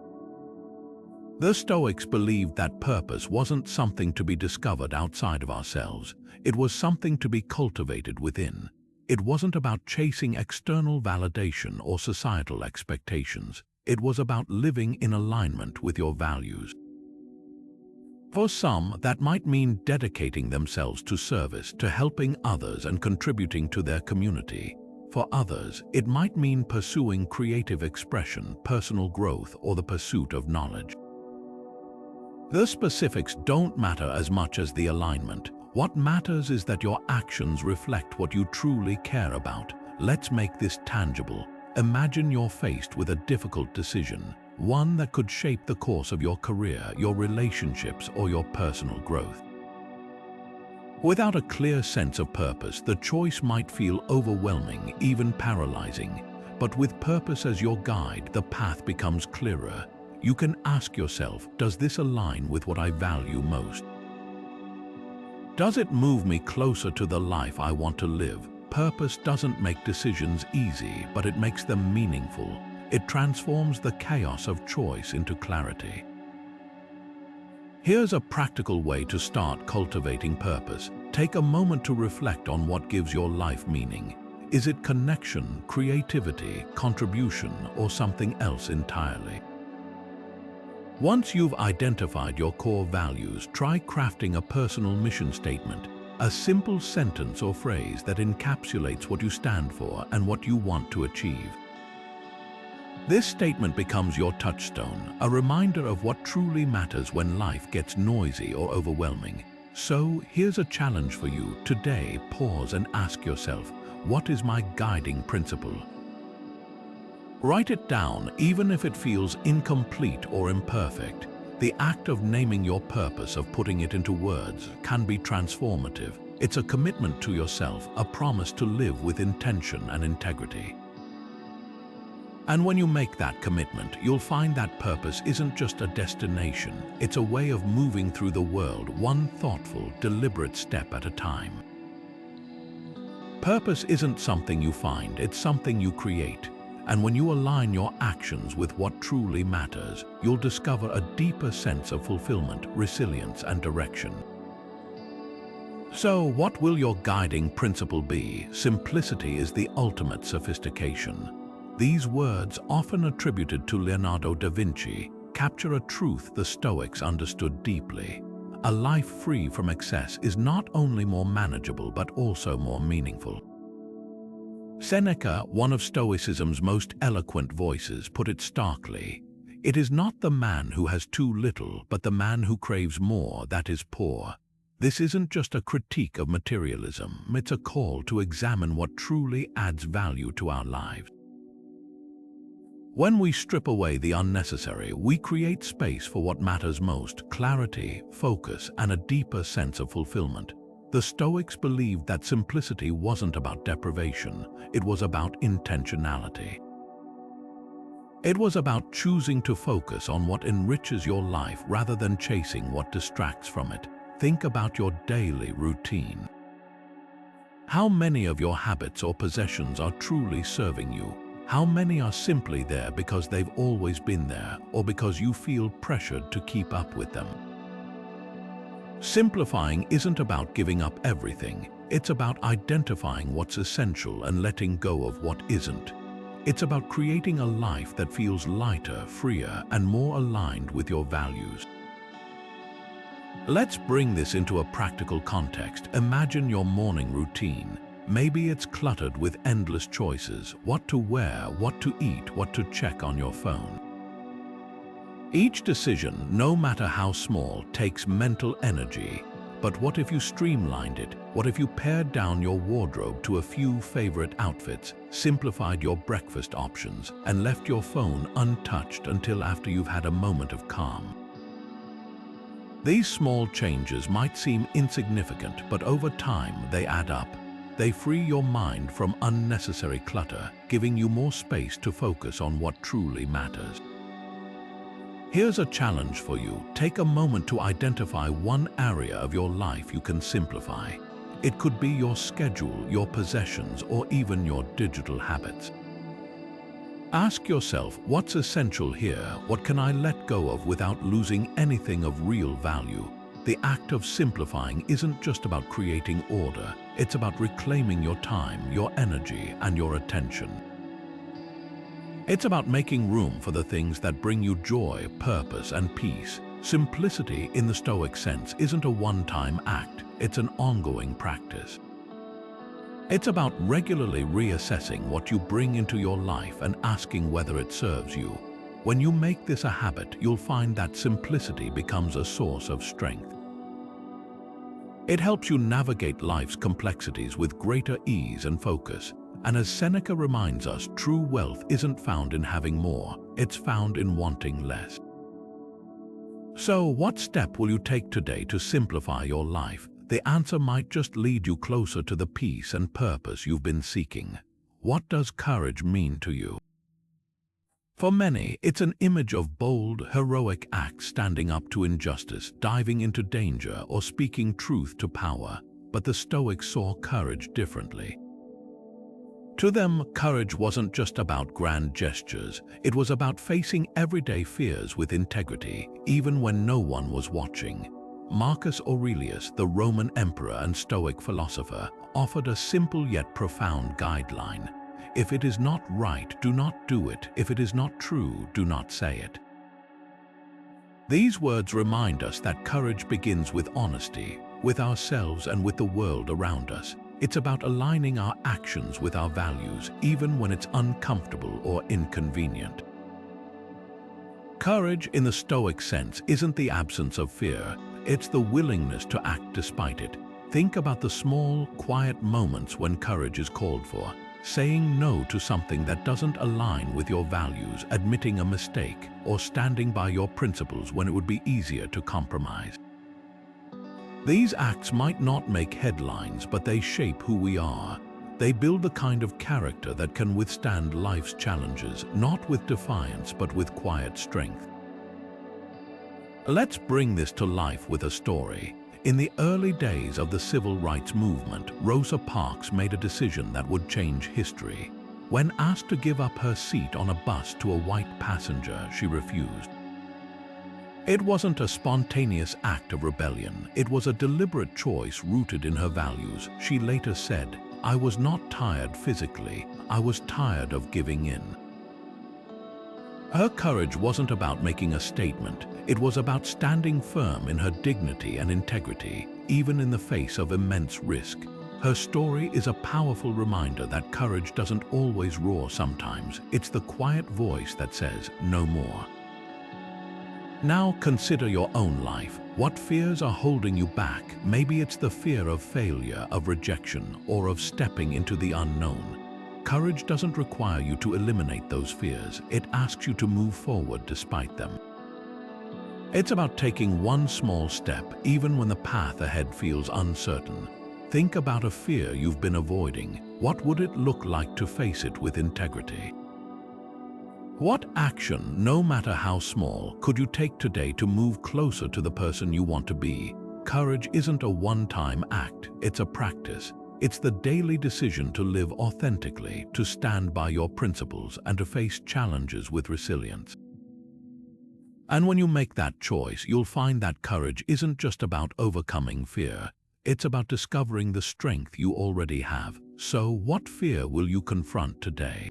The Stoics believed that purpose wasn't something to be discovered outside of ourselves. It was something to be cultivated within. It wasn't about chasing external validation or societal expectations. It was about living in alignment with your values. For some, that might mean dedicating themselves to service, to helping others and contributing to their community. For others, it might mean pursuing creative expression, personal growth, or the pursuit of knowledge. The specifics don't matter as much as the alignment. What matters is that your actions reflect what you truly care about. Let's make this tangible. Imagine you're faced with a difficult decision, one that could shape the course of your career, your relationships, or your personal growth. Without a clear sense of purpose, the choice might feel overwhelming, even paralyzing. But with purpose as your guide, the path becomes clearer. You can ask yourself, does this align with what I value most? Does it move me closer to the life I want to live? Purpose doesn't make decisions easy, but it makes them meaningful. It transforms the chaos of choice into clarity. Here's a practical way to start cultivating purpose. Take a moment to reflect on what gives your life meaning. Is it connection, creativity, contribution, or something else entirely? Once you've identified your core values, try crafting a personal mission statement, a simple sentence or phrase that encapsulates what you stand for and what you want to achieve. This statement becomes your touchstone, a reminder of what truly matters when life gets noisy or overwhelming. So, here's a challenge for you. Today, pause and ask yourself, what is my guiding principle? Write it down, even if it feels incomplete or imperfect. The act of naming your purpose, of putting it into words, can be transformative. It's a commitment to yourself, a promise to live with intention and integrity. And when you make that commitment, you'll find that purpose isn't just a destination. It's a way of moving through the world, one thoughtful, deliberate step at a time. Purpose isn't something you find, it's something you create. And when you align your actions with what truly matters, you'll discover a deeper sense of fulfillment, resilience, and direction. So, what will your guiding principle be? Simplicity is the ultimate sophistication. These words, often attributed to Leonardo da Vinci, capture a truth the Stoics understood deeply. A life free from excess is not only more manageable but also more meaningful. Seneca, one of Stoicism's most eloquent voices, put it starkly, "It is not the man who has too little, but the man who craves more that is poor." This isn't just a critique of materialism, it's a call to examine what truly adds value to our lives. When we strip away the unnecessary, we create space for what matters most: clarity, focus, and a deeper sense of fulfillment. The Stoics believed that simplicity wasn't about deprivation, it was about intentionality. It was about choosing to focus on what enriches your life rather than chasing what distracts from it. Think about your daily routine. How many of your habits or possessions are truly serving you? How many are simply there because they've always been there, or because you feel pressured to keep up with them? Simplifying isn't about giving up everything. It's about identifying what's essential and letting go of what isn't. It's about creating a life that feels lighter, freer, and more aligned with your values. Let's bring this into a practical context. Imagine your morning routine. Maybe it's cluttered with endless choices: what to wear, what to eat, what to check on your phone. Each decision, no matter how small, takes mental energy. But what if you streamlined it? What if you pared down your wardrobe to a few favorite outfits, simplified your breakfast options, and left your phone untouched until after you've had a moment of calm? These small changes might seem insignificant, but over time they add up. They free your mind from unnecessary clutter, giving you more space to focus on what truly matters. Here's a challenge for you. Take a moment to identify one area of your life you can simplify. It could be your schedule, your possessions, or even your digital habits. Ask yourself, what's essential here? What can I let go of without losing anything of real value? The act of simplifying isn't just about creating order. It's about reclaiming your time, your energy, and your attention. It's about making room for the things that bring you joy, purpose, and peace. Simplicity, in the Stoic sense, isn't a one-time act. It's an ongoing practice. It's about regularly reassessing what you bring into your life and asking whether it serves you. When you make this a habit, you'll find that simplicity becomes a source of strength. It helps you navigate life's complexities with greater ease and focus. And as Seneca reminds us, true wealth isn't found in having more, it's found in wanting less. So, what step will you take today to simplify your life? The answer might just lead you closer to the peace and purpose you've been seeking. What does courage mean to you? For many, it's an image of bold, heroic acts, standing up to injustice, diving into danger, or speaking truth to power. But the Stoics saw courage differently. To them, courage wasn't just about grand gestures. It was about facing everyday fears with integrity, even when no one was watching. Marcus Aurelius, the Roman emperor and Stoic philosopher, offered a simple yet profound guideline. If it is not right, do not do it. If it is not true, do not say it. These words remind us that courage begins with honesty, with ourselves and with the world around us. It's about aligning our actions with our values, even when it's uncomfortable or inconvenient. Courage, in the Stoic sense, isn't the absence of fear. It's the willingness to act despite it. Think about the small, quiet moments when courage is called for. Saying no to something that doesn't align with your values, admitting a mistake, or standing by your principles when it would be easier to compromise. These acts might not make headlines, but they shape who we are. They build the kind of character that can withstand life's challenges, not with defiance, but with quiet strength. Let's bring this to life with a story. In the early days of the civil rights movement, Rosa Parks made a decision that would change history. When asked to give up her seat on a bus to a white passenger, she refused. It wasn't a spontaneous act of rebellion. It was a deliberate choice rooted in her values. She later said, "I was not tired physically. I was tired of giving in." Her courage wasn't about making a statement. It was about standing firm in her dignity and integrity, even in the face of immense risk. Her story is a powerful reminder that courage doesn't always roar sometimes. It's the quiet voice that says, "No more." Now consider your own life. What fears are holding you back? Maybe it's the fear of failure, of rejection, or of stepping into the unknown. Courage doesn't require you to eliminate those fears. It asks you to move forward despite them. It's about taking one small step, even when the path ahead feels uncertain. Think about a fear you've been avoiding. What would it look like to face it with integrity? What action, no matter how small, could you take today to move closer to the person you want to be? Courage isn't a one-time act, it's a practice. It's the daily decision to live authentically, to stand by your principles, and to face challenges with resilience. And when you make that choice, you'll find that courage isn't just about overcoming fear. It's about discovering the strength you already have. So, what fear will you confront today?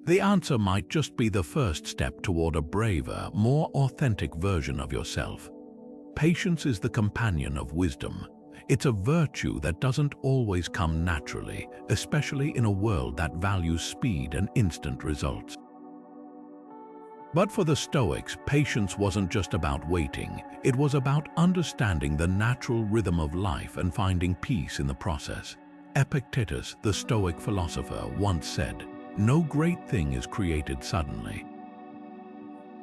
The answer might just be the first step toward a braver, more authentic version of yourself. Patience is the companion of wisdom. It's a virtue that doesn't always come naturally, especially in a world that values speed and instant results. But for the Stoics, patience wasn't just about waiting. It was about understanding the natural rhythm of life and finding peace in the process. Epictetus, the Stoic philosopher, once said, "No great thing is created suddenly."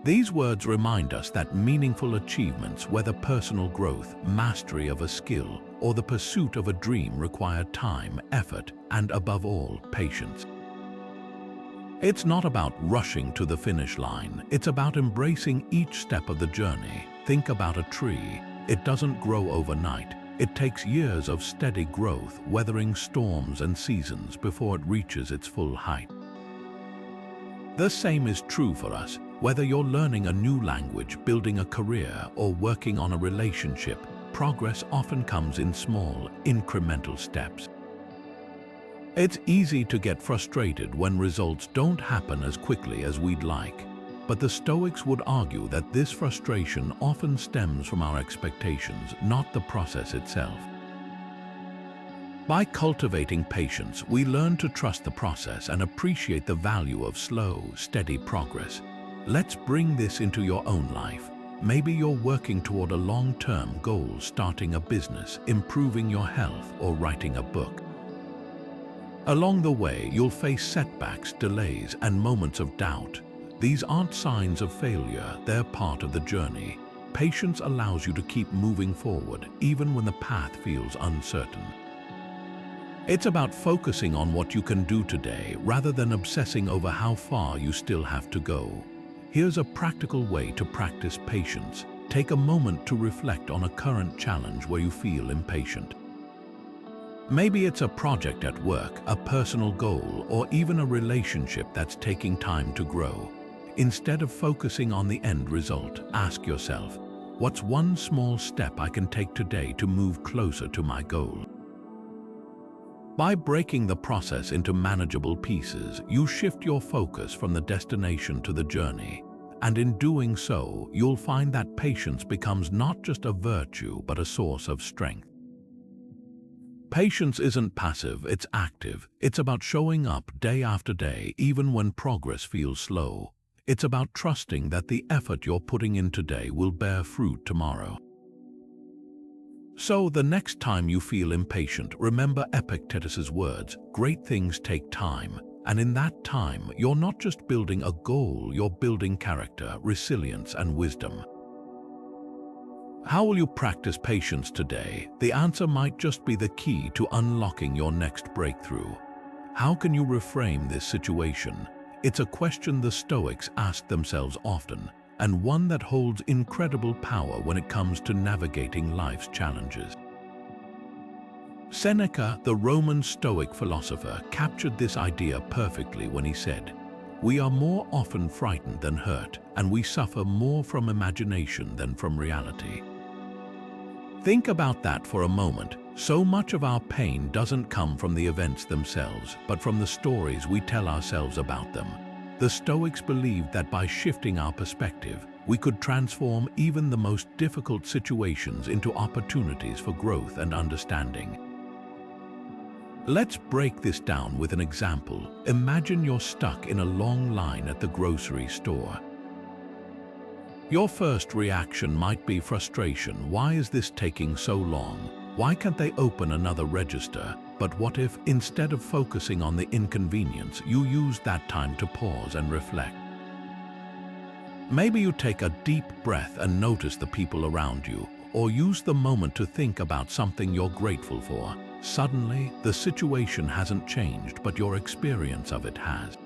These words remind us that meaningful achievements, whether personal growth, mastery of a skill, or the pursuit of a dream, require time, effort, and above all, patience. It's not about rushing to the finish line. It's about embracing each step of the journey. Think about a tree. It doesn't grow overnight. It takes years of steady growth, weathering storms and seasons before it reaches its full height. The same is true for us. Whether you're learning a new language, building a career, or working on a relationship, progress often comes in small, incremental steps. It's easy to get frustrated when results don't happen as quickly as we'd like, but the Stoics would argue that this frustration often stems from our expectations, not the process itself. By cultivating patience, we learn to trust the process and appreciate the value of slow, steady progress. Let's bring this into your own life. Maybe you're working toward a long-term goal, starting a business, improving your health, or writing a book. Along the way, you'll face setbacks, delays, and moments of doubt. These aren't signs of failure, they're part of the journey. Patience allows you to keep moving forward, even when the path feels uncertain. It's about focusing on what you can do today, rather than obsessing over how far you still have to go. Here's a practical way to practice patience. Take a moment to reflect on a current challenge where you feel impatient. Maybe it's a project at work, a personal goal, or even a relationship that's taking time to grow. Instead of focusing on the end result, ask yourself, what's one small step I can take today to move closer to my goal? By breaking the process into manageable pieces, you shift your focus from the destination to the journey. And in doing so, you'll find that patience becomes not just a virtue, but a source of strength. Patience isn't passive, it's active. It's about showing up day after day, even when progress feels slow. It's about trusting that the effort you're putting in today will bear fruit tomorrow. So the next time you feel impatient, remember Epictetus's words, "Great things take time." And in that time, you're not just building a goal, you're building character, resilience, and wisdom. How will you practice patience today? The answer might just be the key to unlocking your next breakthrough. How can you reframe this situation? It's a question the Stoics ask themselves often, and one that holds incredible power when it comes to navigating life's challenges. Seneca, the Roman Stoic philosopher, captured this idea perfectly when he said, "We are more often frightened than hurt, and we suffer more from imagination than from reality." Think about that for a moment. So much of our pain doesn't come from the events themselves, but from the stories we tell ourselves about them. The Stoics believed that by shifting our perspective, we could transform even the most difficult situations into opportunities for growth and understanding. Let's break this down with an example. Imagine you're stuck in a long line at the grocery store. Your first reaction might be frustration. Why is this taking so long? Why can't they open another register? But what if, instead of focusing on the inconvenience, you use that time to pause and reflect? Maybe you take a deep breath and notice the people around you, or use the moment to think about something you're grateful for. Suddenly, the situation hasn't changed, but your experience of it has.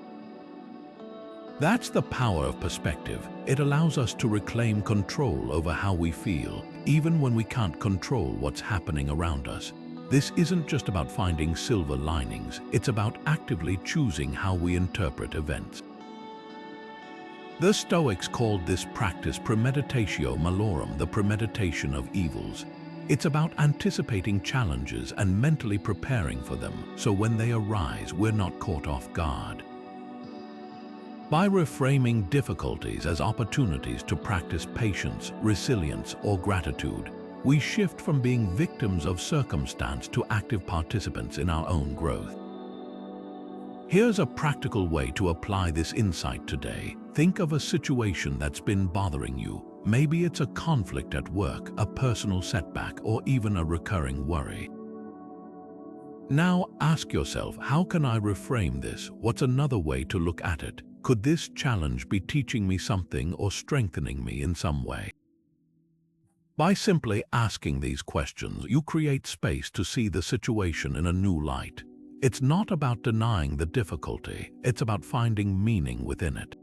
That's the power of perspective. It allows us to reclaim control over how we feel, even when we can't control what's happening around us. This isn't just about finding silver linings, it's about actively choosing how we interpret events. The Stoics called this practice premeditatio malorum, the premeditation of evils. It's about anticipating challenges and mentally preparing for them, so when they arise, we're not caught off guard. By reframing difficulties as opportunities to practice patience, resilience, or gratitude, we shift from being victims of circumstance to active participants in our own growth. Here's a practical way to apply this insight today. Think of a situation that's been bothering you. Maybe it's a conflict at work, a personal setback, or even a recurring worry. Now ask yourself, how can I reframe this? What's another way to look at it? Could this challenge be teaching me something or strengthening me in some way? By simply asking these questions, you create space to see the situation in a new light. It's not about denying the difficulty, it's about finding meaning within it.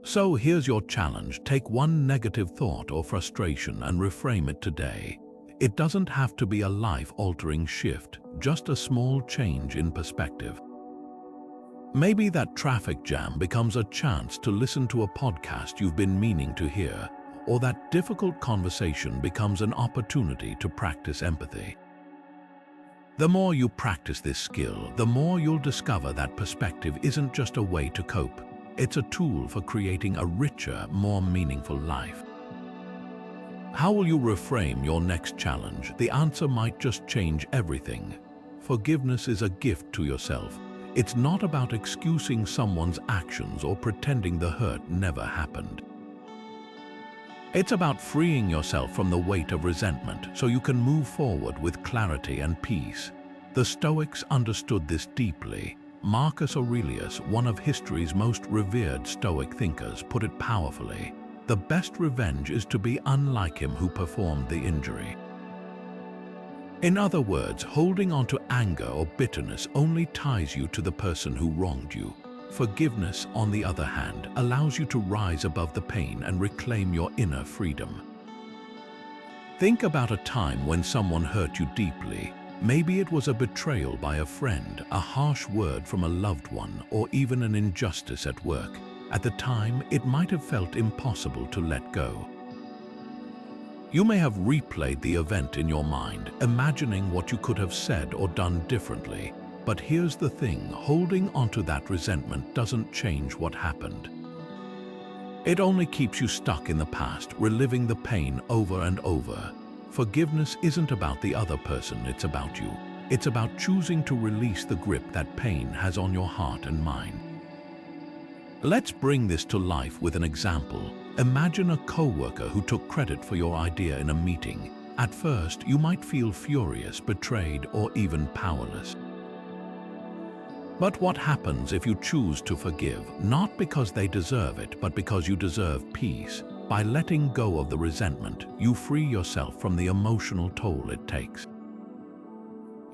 So here's your challenge. Take one negative thought or frustration and reframe it today. It doesn't have to be a life-altering shift, just a small change in perspective. Maybe that traffic jam becomes a chance to listen to a podcast you've been meaning to hear, or that difficult conversation becomes an opportunity to practice empathy. The more you practice this skill, the more you'll discover that perspective isn't just a way to cope. It's a tool for creating a richer, more meaningful life. How will you reframe your next challenge? The answer might just change everything. Forgiveness is a gift to yourself. It's not about excusing someone's actions or pretending the hurt never happened. It's about freeing yourself from the weight of resentment so you can move forward with clarity and peace. The Stoics understood this deeply. Marcus Aurelius, one of history's most revered Stoic thinkers, put it powerfully: the best revenge is to be unlike him who performed the injury. In other words, holding on to anger or bitterness only ties you to the person who wronged you. Forgiveness, on the other hand, allows you to rise above the pain and reclaim your inner freedom. Think about a time when someone hurt you deeply. Maybe it was a betrayal by a friend, a harsh word from a loved one, or even an injustice at work. At the time, it might have felt impossible to let go. You may have replayed the event in your mind, imagining what you could have said or done differently. But here's the thing, holding onto that resentment doesn't change what happened. It only keeps you stuck in the past, reliving the pain over and over. Forgiveness isn't about the other person, it's about you. It's about choosing to release the grip that pain has on your heart and mind. Let's bring this to life with an example. Imagine a coworker who took credit for your idea in a meeting. At first, you might feel furious, betrayed, or even powerless. But what happens if you choose to forgive, not because they deserve it, but because you deserve peace? By letting go of the resentment, you free yourself from the emotional toll it takes.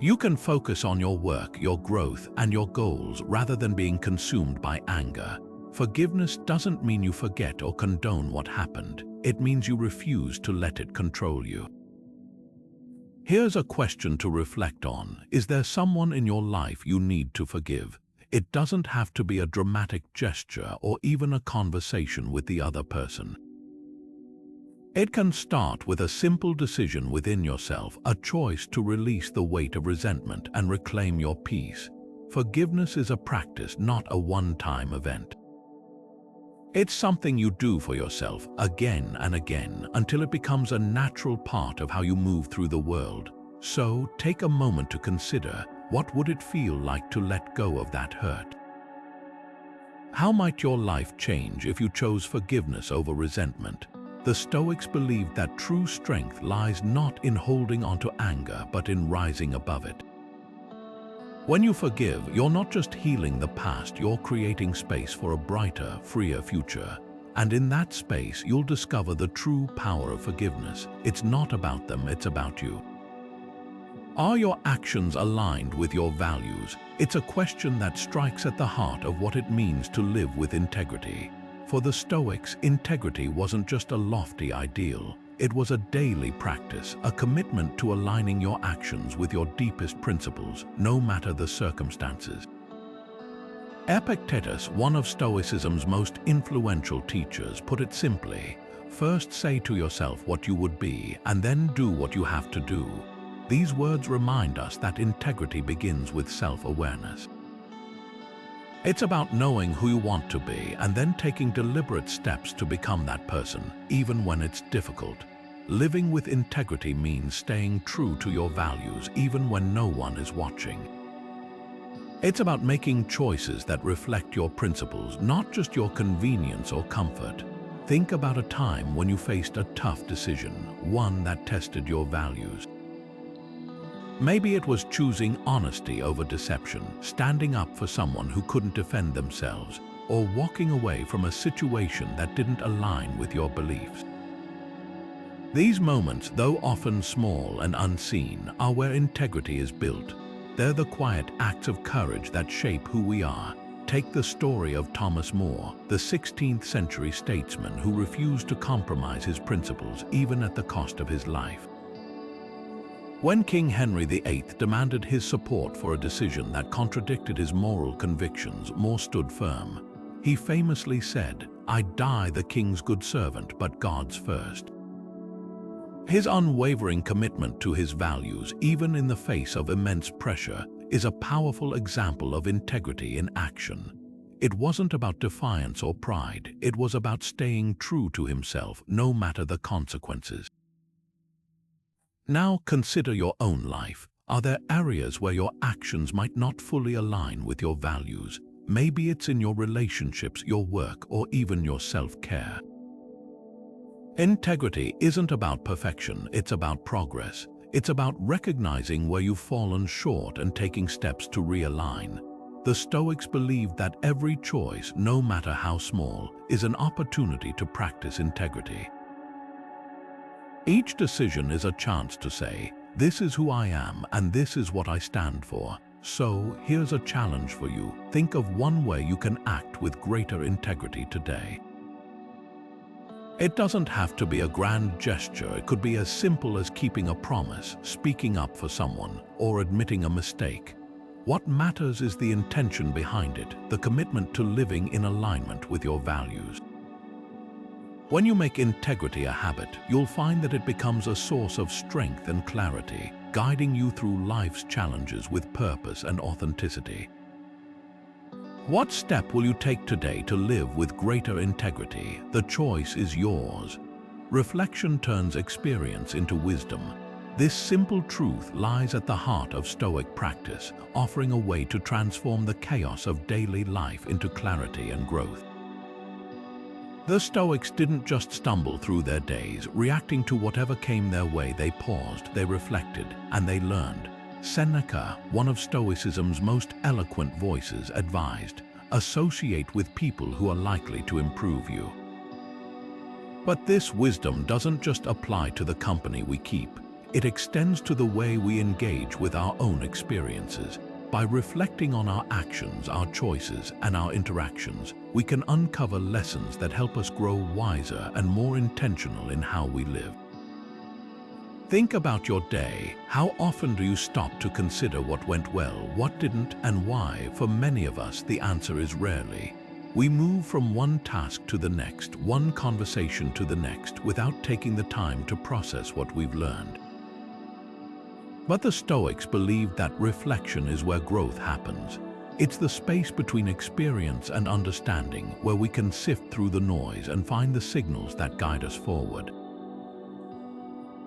You can focus on your work, your growth, and your goals rather than being consumed by anger. Forgiveness doesn't mean you forget or condone what happened. It means you refuse to let it control you. Here's a question to reflect on. Is there someone in your life you need to forgive? It doesn't have to be a dramatic gesture or even a conversation with the other person. It can start with a simple decision within yourself, a choice to release the weight of resentment and reclaim your peace. Forgiveness is a practice, not a one-time event. It's something you do for yourself again and again until it becomes a natural part of how you move through the world. So take a moment to consider, what would it feel like to let go of that hurt? How might your life change if you chose forgiveness over resentment? The Stoics believed that true strength lies not in holding on to anger, but in rising above it. When you forgive, you're not just healing the past, you're creating space for a brighter, freer future. And in that space, you'll discover the true power of forgiveness. It's not about them, it's about you. Are your actions aligned with your values? It's a question that strikes at the heart of what it means to live with integrity. For the Stoics, integrity wasn't just a lofty ideal. It was a daily practice, a commitment to aligning your actions with your deepest principles, no matter the circumstances. Epictetus, one of Stoicism's most influential teachers, put it simply: first say to yourself what you would be, and then do what you have to do. These words remind us that integrity begins with self-awareness. It's about knowing who you want to be and then taking deliberate steps to become that person, even when it's difficult. Living with integrity means staying true to your values even when no one is watching. It's about making choices that reflect your principles, not just your convenience or comfort. Think about a time when you faced a tough decision, one that tested your values. Maybe it was choosing honesty over deception, standing up for someone who couldn't defend themselves, or walking away from a situation that didn't align with your beliefs. These moments, though often small and unseen, are where integrity is built. They're the quiet acts of courage that shape who we are. Take the story of Thomas More, the 16th century statesman who refused to compromise his principles even at the cost of his life. When King Henry VIII demanded his support for a decision that contradicted his moral convictions, More stood firm. He famously said, "I die the king's good servant, but God's first." His unwavering commitment to his values, even in the face of immense pressure, is a powerful example of integrity in action. It wasn't about defiance or pride, it was about staying true to himself, no matter the consequences. Now consider your own life. Are there areas where your actions might not fully align with your values? Maybe it's in your relationships, your work, or even your self-care. Integrity isn't about perfection, it's about progress. It's about recognizing where you've fallen short and taking steps to realign. The Stoics believed that every choice, no matter how small, is an opportunity to practice integrity. Each decision is a chance to say, "This is who I am and this is what I stand for." So, here's a challenge for you. Think of one way you can act with greater integrity today. It doesn't have to be a grand gesture. It could be as simple as keeping a promise, speaking up for someone, or admitting a mistake. What matters is the intention behind it, the commitment to living in alignment with your values. When you make integrity a habit, you'll find that it becomes a source of strength and clarity, guiding you through life's challenges with purpose and authenticity. What step will you take today to live with greater integrity? The choice is yours. Reflection turns experience into wisdom. This simple truth lies at the heart of Stoic practice, offering a way to transform the chaos of daily life into clarity and growth. The Stoics didn't just stumble through their days, reacting to whatever came their way. They paused, they reflected, and they learned. Seneca, one of Stoicism's most eloquent voices, advised, "Associate with people who are likely to improve you." But this wisdom doesn't just apply to the company we keep. It extends to the way we engage with our own experiences. By reflecting on our actions, our choices, and our interactions, we can uncover lessons that help us grow wiser and more intentional in how we live. Think about your day. How often do you stop to consider what went well, what didn't, and why? For many of us, the answer is rarely. We move from one task to the next, one conversation to the next, without taking the time to process what we've learned. But the Stoics believed that reflection is where growth happens. It's the space between experience and understanding, where we can sift through the noise and find the signals that guide us forward.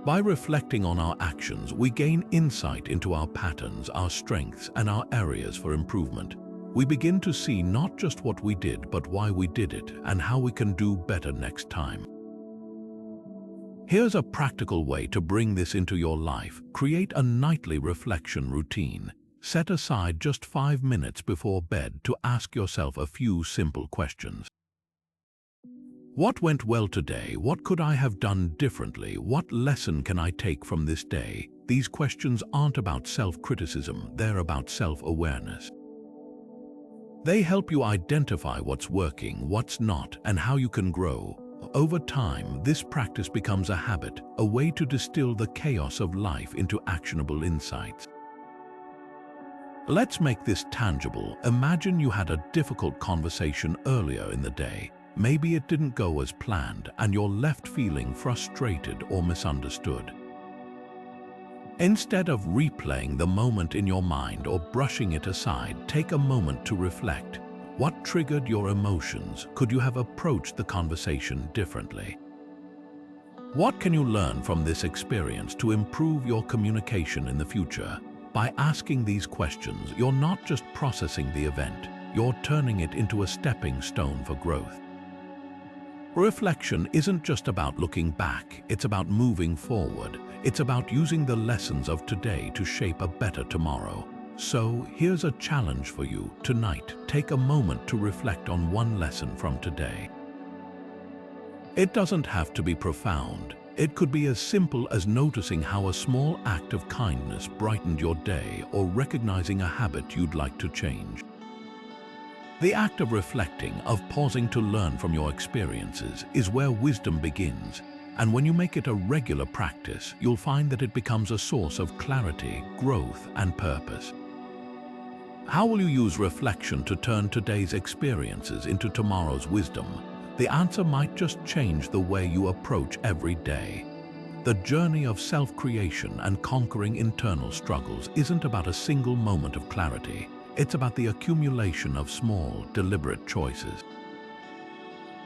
By reflecting on our actions, we gain insight into our patterns, our strengths, and our areas for improvement. We begin to see not just what we did, but why we did it and how we can do better next time. Here's a practical way to bring this into your life. Create a nightly reflection routine. Set aside just 5 minutes before bed to ask yourself a few simple questions. What went well today? What could I have done differently? What lesson can I take from this day? These questions aren't about self-criticism, they're about self-awareness. They help you identify what's working, what's not, and how you can grow. over time, this practice becomes a habit, a way to distill the chaos of life into actionable insights. Let's make this tangible. Imagine you had a difficult conversation earlier in the day. Maybe it didn't go as planned and you're left feeling frustrated or misunderstood. Instead of replaying the moment in your mind or brushing it aside, take a moment to reflect. What triggered your emotions? Could you have approached the conversation differently? What can you learn from this experience to improve your communication in the future? By asking these questions, you're not just processing the event, you're turning it into a stepping stone for growth. Reflection isn't just about looking back, it's about moving forward. It's about using the lessons of today to shape a better tomorrow. So, here's a challenge for you. Tonight, take a moment to reflect on one lesson from today. It doesn't have to be profound. It could be as simple as noticing how a small act of kindness brightened your day or recognizing a habit you'd like to change. The act of reflecting, of pausing to learn from your experiences, is where wisdom begins. And when you make it a regular practice, you'll find that it becomes a source of clarity, growth, and purpose. How will you use reflection to turn today's experiences into tomorrow's wisdom? The answer might just change the way you approach every day. The journey of self-creation and conquering internal struggles isn't about a single moment of clarity. It's about the accumulation of small, deliberate choices.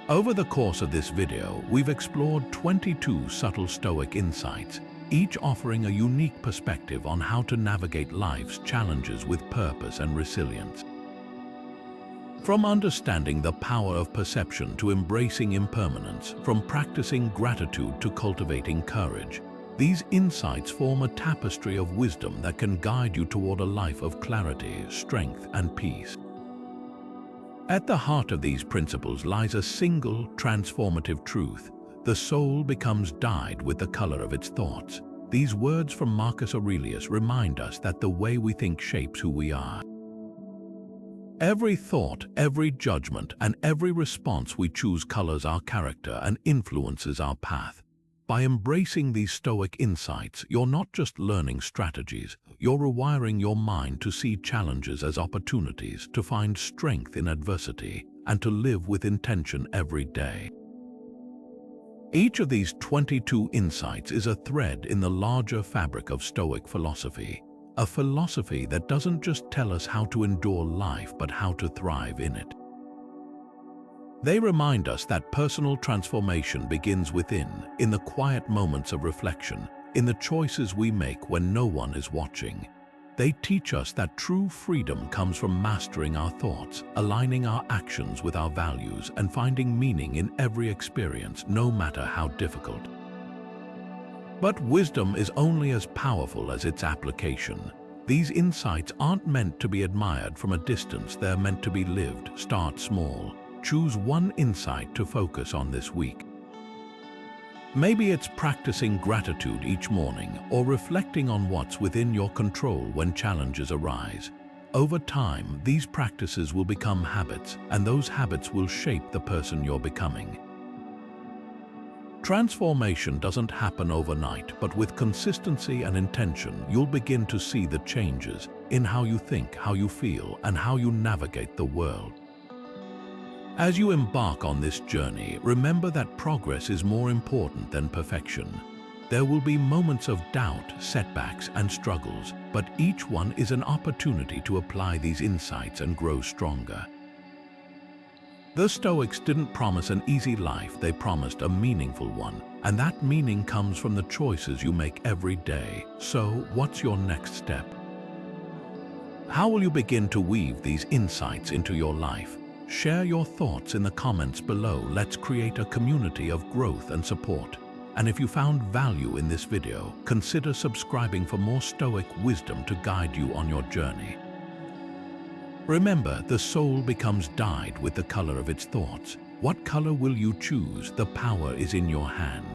Over the course of this video, we've explored 22 subtle Stoic insights, each offering a unique perspective on how to navigate life's challenges with purpose and resilience. From understanding the power of perception to embracing impermanence, from practicing gratitude to cultivating courage, these insights form a tapestry of wisdom that can guide you toward a life of clarity, strength, and peace. At the heart of these principles lies a single, transformative truth. The soul becomes dyed with the color of its thoughts. These words from Marcus Aurelius remind us that the way we think shapes who we are. Every thought, every judgment, and every response we choose colors our character and influences our path. By embracing these Stoic insights, you're not just learning strategies, you're rewiring your mind to see challenges as opportunities, to find strength in adversity, and to live with intention every day. Each of these 22 insights is a thread in the larger fabric of Stoic philosophy, a philosophy that doesn't just tell us how to endure life, but how to thrive in it. They remind us that personal transformation begins within, in the quiet moments of reflection, in the choices we make when no one is watching. They teach us that true freedom comes from mastering our thoughts, aligning our actions with our values, and finding meaning in every experience, no matter how difficult. But wisdom is only as powerful as its application. These insights aren't meant to be admired from a distance, they're meant to be lived. Start small. Choose one insight to focus on this week. Maybe it's practicing gratitude each morning or reflecting on what's within your control when challenges arise. Over time, these practices will become habits, and those habits will shape the person you're becoming. Transformation doesn't happen overnight, but with consistency and intention, you'll begin to see the changes in how you think, how you feel, and how you navigate the world. As you embark on this journey, remember that progress is more important than perfection. There will be moments of doubt, setbacks, and struggles, but each one is an opportunity to apply these insights and grow stronger. The Stoics didn't promise an easy life, they promised a meaningful one, and that meaning comes from the choices you make every day. So, what's your next step? How will you begin to weave these insights into your life? Share your thoughts in the comments below. Let's create a community of growth and support. And if you found value in this video, consider subscribing for more Stoic wisdom to guide you on your journey. Remember, the soul becomes dyed with the color of its thoughts. What color will you choose? The power is in your hand.